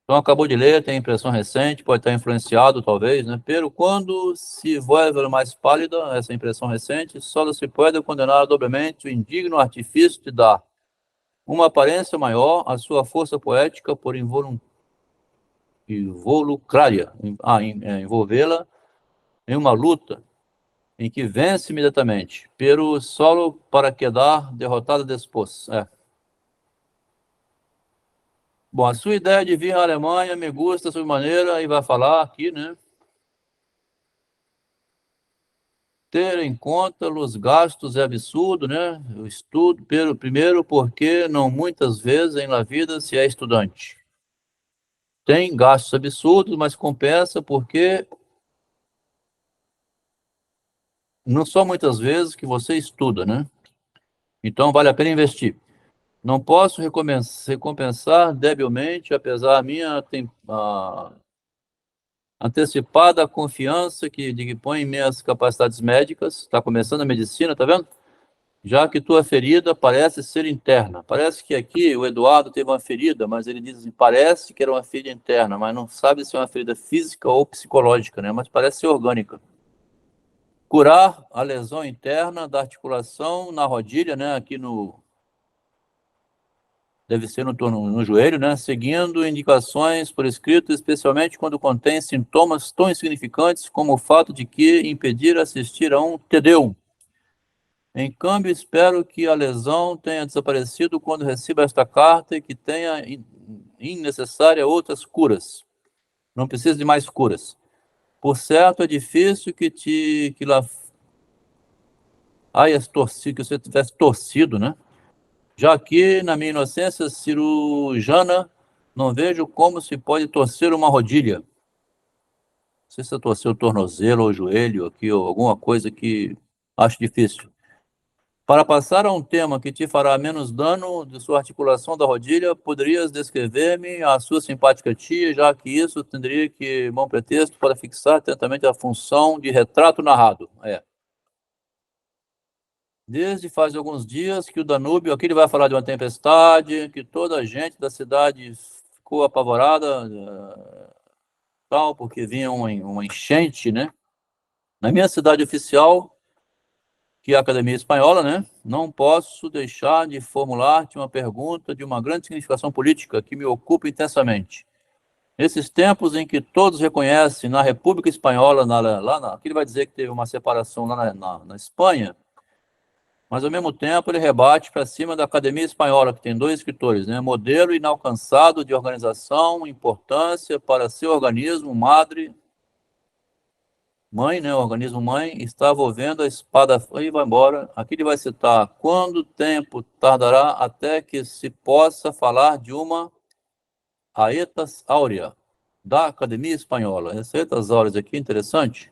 Então, acabou de ler, tem impressão recente, pode estar influenciado, talvez, né? Pero quando se vuelve mais pálida, essa impressão recente, só se pode condenar dobremente o indigno artifício de dar uma aparência maior à sua força poética por envolvê-la em uma luta em que vence imediatamente, pero solo para quedar derrotada depois. Bom, a sua ideia de vir à Alemanha me gusta sobremaneira, e vai falar aqui, né? Ter em conta os gastos é absurdo, né? O estudo, primeiro, porque não muitas vezes em la vida se é estudante. Tem gastos absurdos, mas compensa porque não são muitas vezes que você estuda, né? Então vale a pena investir. Não posso recompensar debilmente, apesar da minha antecipada confiança de que põe em minhas capacidades médicas. Está começando a medicina, tá vendo? Já que tua ferida parece ser interna. Parece que aqui o Eduardo teve uma ferida, mas ele diz assim, parece que era uma ferida interna, mas não sabe se é uma ferida física ou psicológica, né? Mas parece ser orgânica. Curar a lesão interna da articulação na rodilha, né? Aqui deve ser no joelho, né? Seguindo indicações por escrito, especialmente quando contém sintomas tão insignificantes como o fato de que impedir assistir a um Te Deum. Em câmbio, espero que a lesão tenha desaparecido quando receba esta carta e que tenha innecessária outras curas. Não precisa de mais curas. Por certo, é difícil que você tivesse torcido, né? Já que, na minha inocência cirurgiana, não vejo como se pode torcer uma rodilha. Não sei se você torceu o tornozelo ou o joelho aqui, ou alguma coisa que acho difícil. Para passar a um tema que te fará menos dano de sua articulação da rodilha, poderias descrever-me a sua simpática tia, já que isso teria que bom pretexto para fixar atentamente a função de retrato narrado. Desde faz alguns dias que o Danúbio, aqui ele vai falar de uma tempestade, que toda a gente da cidade ficou apavorada, porque vinha uma enchente, né? Na minha cidade oficial, que é a Academia Espanhola, né? Não posso deixar de formular-te uma pergunta de uma grande significação política que me ocupa intensamente. Nesses tempos em que todos reconhecem na República Espanhola, aqui ele vai dizer que teve uma separação lá na Espanha, mas ao mesmo tempo ele rebate para cima da Academia Espanhola, que tem 2 escritores, né? Modelo inalcançado de organização, importância para seu organismo mãe, né? O organismo mãe está volvendo a espada e vai embora. Aqui ele vai citar: quando tempo tardará até que se possa falar de uma Aetas Áurea da Academia Espanhola. Essa Aetas Áureas aqui, interessante.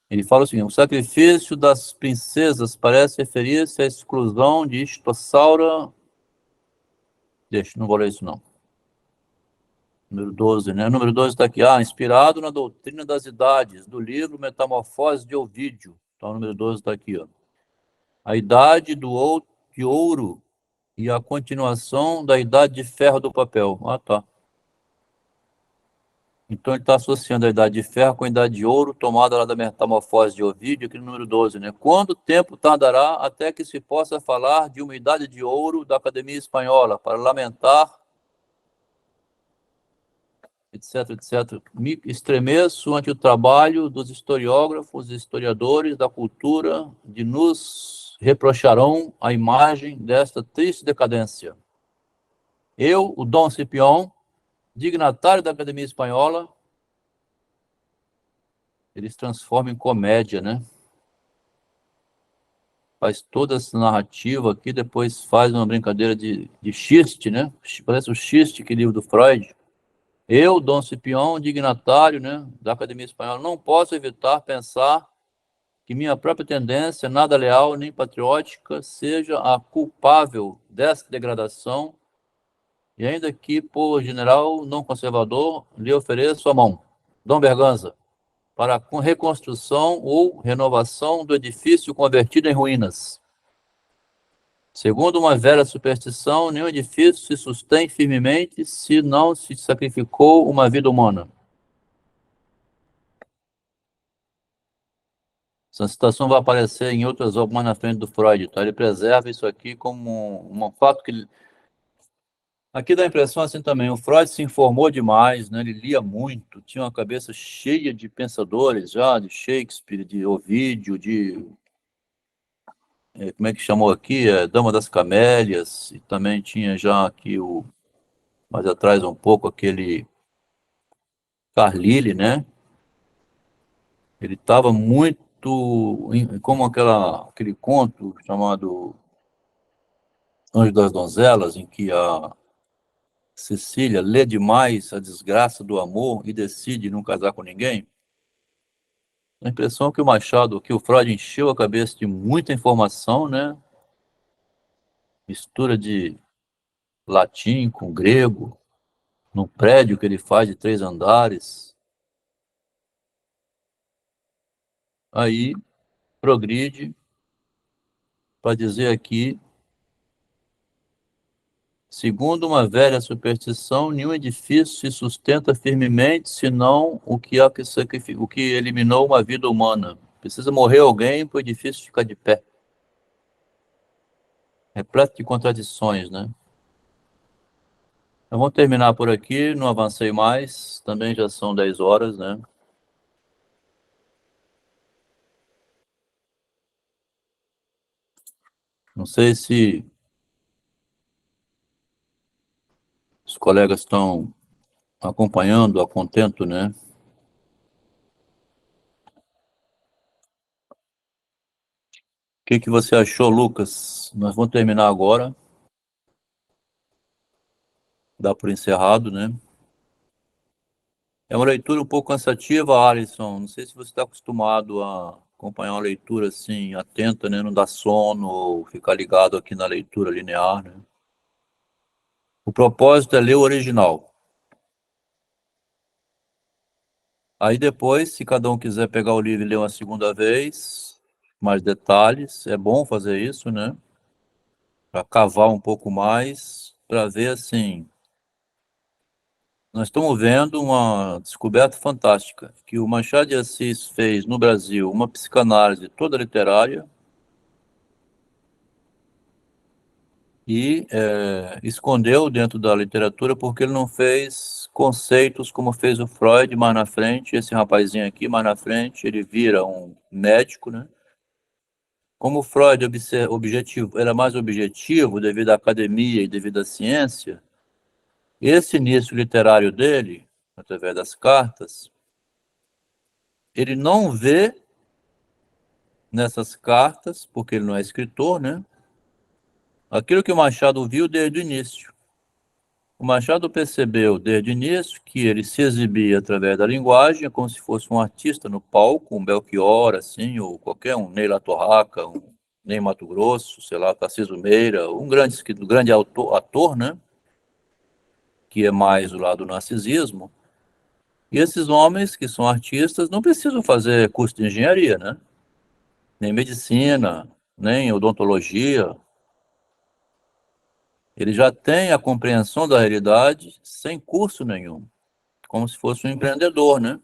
Ele fala o seguinte: o sacrifício das princesas parece referir-se à exclusão de Istossaura. Deixa, não vou ler isso não. Número 12, né? Número 12 está aqui. Inspirado na doutrina das idades, do livro Metamorfose de Ovídio. Então, o número 12 está aqui, ó. A idade de ouro e a continuação da idade de ferro do papel. Tá. Então, ele está associando a idade de ferro com a idade de ouro, tomada lá da Metamorfose de Ovídio, aqui no número 12, né? Quanto tempo tardará até que se possa falar de uma idade de ouro da Academia Espanhola, para lamentar, etc, etc. Me estremeço ante o trabalho dos historiógrafos e historiadores da cultura de nos reprocharão a imagem desta triste decadência. Eu, o Dom Cipião, dignatário da Academia Espanhola, eles transformam em comédia, né? Faz toda essa narrativa aqui, depois faz uma brincadeira de xiste, né? Parece o xiste, que livro do Freud. Eu, Dom Cipião, dignatário, né, da Academia Espanhola, não posso evitar pensar que minha própria tendência, nada leal nem patriótica, seja a culpável dessa degradação, e ainda que, por general não conservador, lhe ofereço a mão, Dom Berganza, para a reconstrução ou renovação do edifício convertido em ruínas. Segundo uma velha superstição, nenhum edifício se sustém firmemente se não se sacrificou uma vida humana. Essa citação vai aparecer em outras obras mais na frente do Freud, tá? Ele preserva isso aqui como um fato que... Aqui dá a impressão assim também, o Freud se informou demais, né? Ele lia muito, tinha uma cabeça cheia de pensadores já, de Shakespeare, de Ovídio, de... como é que chamou aqui? Dama das Camélias, e também tinha já aqui mais atrás um pouco aquele Carlyle, né? Ele estava muito... como aquele conto chamado Anjo das Donzelas, em que a Cecília lê demais a desgraça do amor e decide não casar com ninguém. A impressão que o Freud encheu a cabeça de muita informação, né? Mistura de latim com grego, num prédio que ele faz de 3 andares. Aí progride para dizer aqui: segundo uma velha superstição, nenhum edifício se sustenta firmemente, senão o que eliminou uma vida humana. Precisa morrer alguém para o edifício ficar de pé. Repleto de contradições, né? Então, vamos terminar por aqui, não avancei mais, também já são 10 horas, né? Não sei se os colegas estão acompanhando a contento, né? O que você achou, Lucas? Nós vamos terminar agora. Dá por encerrado, né? É uma leitura um pouco cansativa, Alisson. Não sei se você está acostumado a acompanhar uma leitura assim, atenta, né? Não dá sono ou ficar ligado aqui na leitura linear, né? O propósito é ler o original. Aí depois, se cada um quiser pegar o livro e ler uma segunda vez, mais detalhes, é bom fazer isso, né? Para cavar um pouco mais, para ver assim nós estamos vendo uma descoberta fantástica, que o Machado de Assis fez no Brasil uma psicanálise toda literária e escondeu dentro da literatura porque ele não fez conceitos como fez o Freud mais na frente. Esse rapazinho aqui, mais na frente, ele vira um médico, né? Como o Freud era mais objetivo devido à academia e devido à ciência, esse início literário dele, através das cartas, ele não vê nessas cartas, porque ele não é escritor, né? Aquilo que o Machado viu desde o início. O Machado percebeu desde o início que ele se exibia através da linguagem, como se fosse um artista no palco, um Belchior, assim, ou qualquer um, Ney Latorraca, um Ney Mato Grosso, sei lá, Tarcísio Meira, um grande ator, né? Que é mais o lado do narcisismo. E esses homens que são artistas não precisam fazer curso de engenharia, né? Nem medicina, nem odontologia. Ele já tem a compreensão da realidade sem curso nenhum, como se fosse um empreendedor, né?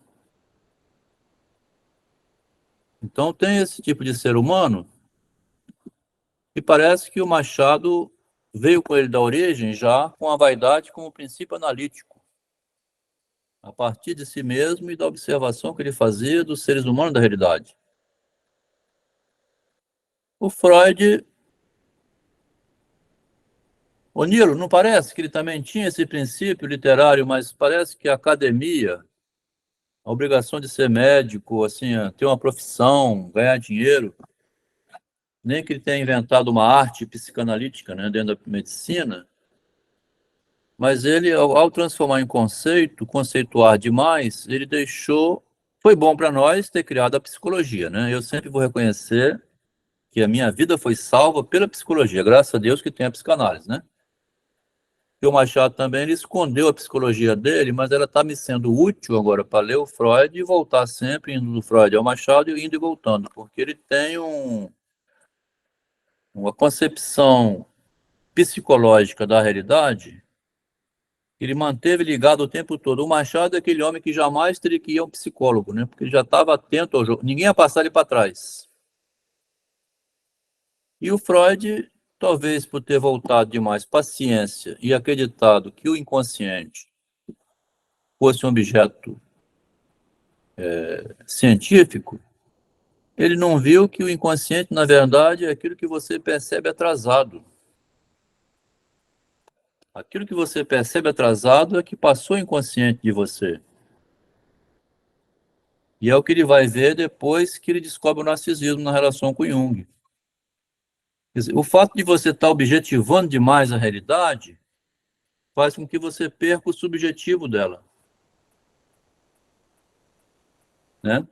Então tem esse tipo de ser humano e parece que o Machado veio com ele da origem já com a vaidade como princípio analítico, a partir de si mesmo e da observação que ele fazia dos seres humanos da realidade. O Freud, o Nilo, não parece que ele também tinha esse princípio literário, mas parece que a academia, a obrigação de ser médico, assim, ter uma profissão, ganhar dinheiro, nem que ele tenha inventado uma arte psicanalítica, né, dentro da medicina, mas ele, ao transformar em conceito, conceituar demais, ele deixou... Foi bom para nós ter criado a psicologia, né? Eu sempre vou reconhecer que a minha vida foi salva pela psicologia, graças a Deus que tem a psicanálise, né? E o Machado também, ele escondeu a psicologia dele, mas ela está me sendo útil agora para ler o Freud e voltar sempre, indo do Freud ao Machado, indo e voltando, porque ele tem uma concepção psicológica da realidade que ele manteve ligado o tempo todo. O Machado é aquele homem que jamais teria que ir a um psicólogo, né? Porque ele já estava atento ao jogo, ninguém ia passar ele para trás. E o Freud, talvez por ter voltado demais para a ciência e acreditado que o inconsciente fosse um objeto científico, ele não viu que o inconsciente, na verdade, é aquilo que você percebe atrasado. Aquilo que você percebe atrasado é que passou inconsciente de você. E é o que ele vai ver depois que ele descobre o narcisismo na relação com Jung. Quer dizer, o fato de você estar objetivando demais a realidade faz com que você perca o subjetivo dela. Né?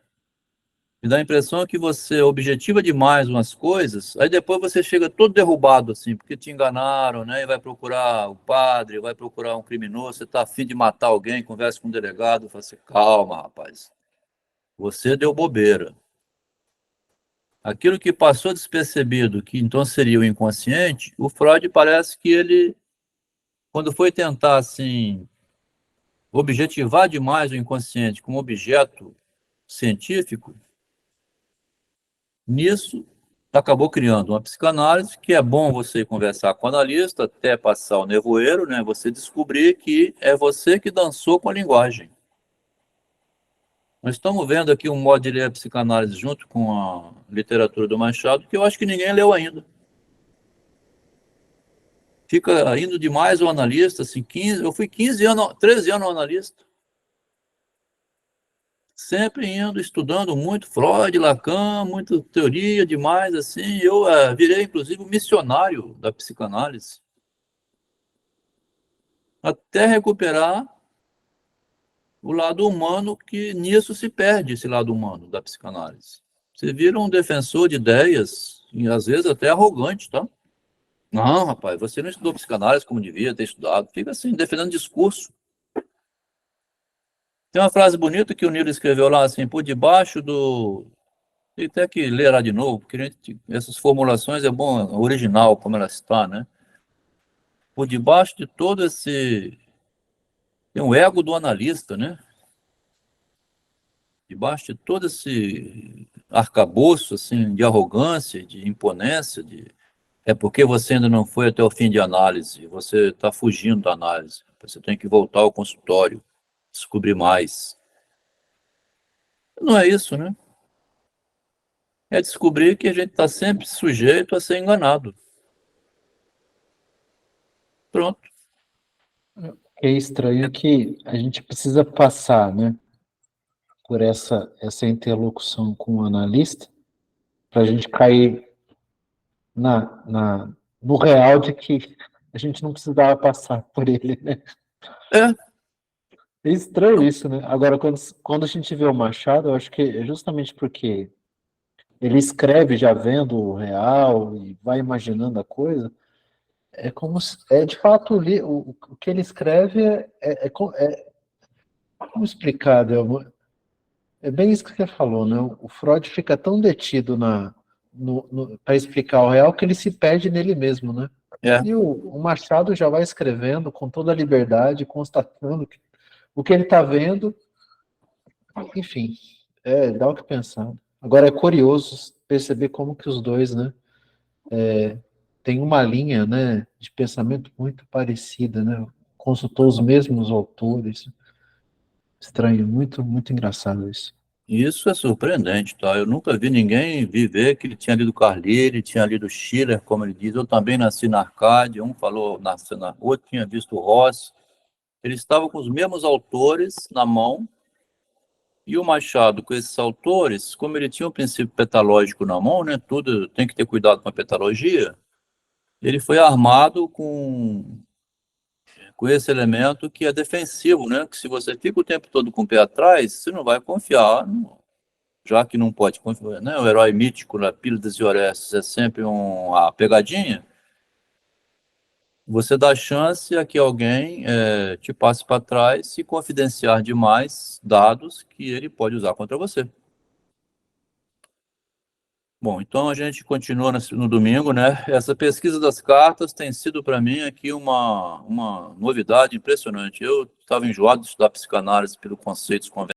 Me dá a impressão que você objetiva demais umas coisas, aí depois você chega todo derrubado, assim, porque te enganaram, né? E vai procurar o padre, vai procurar um criminoso, você está afim de matar alguém, conversa com o delegado, fala assim, calma, rapaz, você deu bobeira. Aquilo que passou despercebido, que então seria o inconsciente, o Freud parece que ele, quando foi tentar, assim, objetivar demais o inconsciente como objeto científico, nisso acabou criando uma psicanálise que é bom você conversar com o analista até passar o nevoeiro, né? Você descobrir que é você que dançou com a linguagem. Nós estamos vendo aqui um modo de ler a psicanálise junto com a literatura do Machado que eu acho que ninguém leu ainda. Fica indo demais o analista, assim, 15, eu fui 13 anos analista. Sempre indo, estudando muito Freud, Lacan, muita teoria demais, assim. Eu virei, inclusive, um missionário da psicanálise. Até recuperar o lado humano, que nisso se perde, esse lado humano da psicanálise. Você vira um defensor de ideias, e às vezes até arrogante, tá? Não, rapaz, você não estudou psicanálise como devia ter estudado. Fica assim, defendendo discurso. Tem uma frase bonita que o Nilo escreveu lá, assim, por debaixo do... Tem até que ler lá de novo, porque essas formulações é bom, original, como ela está, né? Por debaixo de todo esse Tem o ego do analista, né? Debaixo de todo esse arcabouço assim, de arrogância, de imponência, é porque você ainda não foi até o fim de análise, você está fugindo da análise, você tem que voltar ao consultório, descobrir mais. Não é isso, né? É descobrir que a gente está sempre sujeito a ser enganado. Pronto. É estranho que a gente precisa passar, né, por essa interlocução com o analista para a gente cair no real de que a gente não precisava passar por ele, né? É estranho isso, né? Agora, quando a gente vê o Machado, eu acho que é justamente porque ele escreve já vendo o real e vai imaginando a coisa, é como se, de fato, o que ele escreve como explicar, Delmo? É bem isso que você falou, né? O Freud fica tão detido para explicar o real que ele se perde nele mesmo, né? É. E o Machado já vai escrevendo com toda a liberdade, constatando o que ele está vendo. Enfim, dá o que pensar. Agora é curioso perceber como que os dois, né, tem uma linha, né, de pensamento muito parecida, né? Consultou os mesmos autores. Estranho, muito, muito engraçado isso. Isso é surpreendente, tá? Eu nunca vi ninguém viver que ele tinha lido Carlyle, tinha lido Schiller, como ele diz. Eu também nasci na Arcádia, um falou, outro tinha visto Ross. Eles estavam com os mesmos autores na mão, e o Machado, com esses autores, como ele tinha o princípio petalógico na mão, né? Tudo tem que ter cuidado com a petalogia. Ele foi armado com esse elemento que é defensivo, né? Que se você fica o tempo todo com o pé atrás, você não vai confiar, já que não pode confiar, né? O herói mítico na Pílulas e Orestes é sempre uma pegadinha. Você dá chance a que alguém te passe para trás e confidenciar demais dados que ele pode usar contra você. Bom, então a gente continua no domingo, né? Essa pesquisa das cartas tem sido para mim aqui uma novidade impressionante. Eu estava enjoado de estudar psicanálise pelos conceitos convencionais.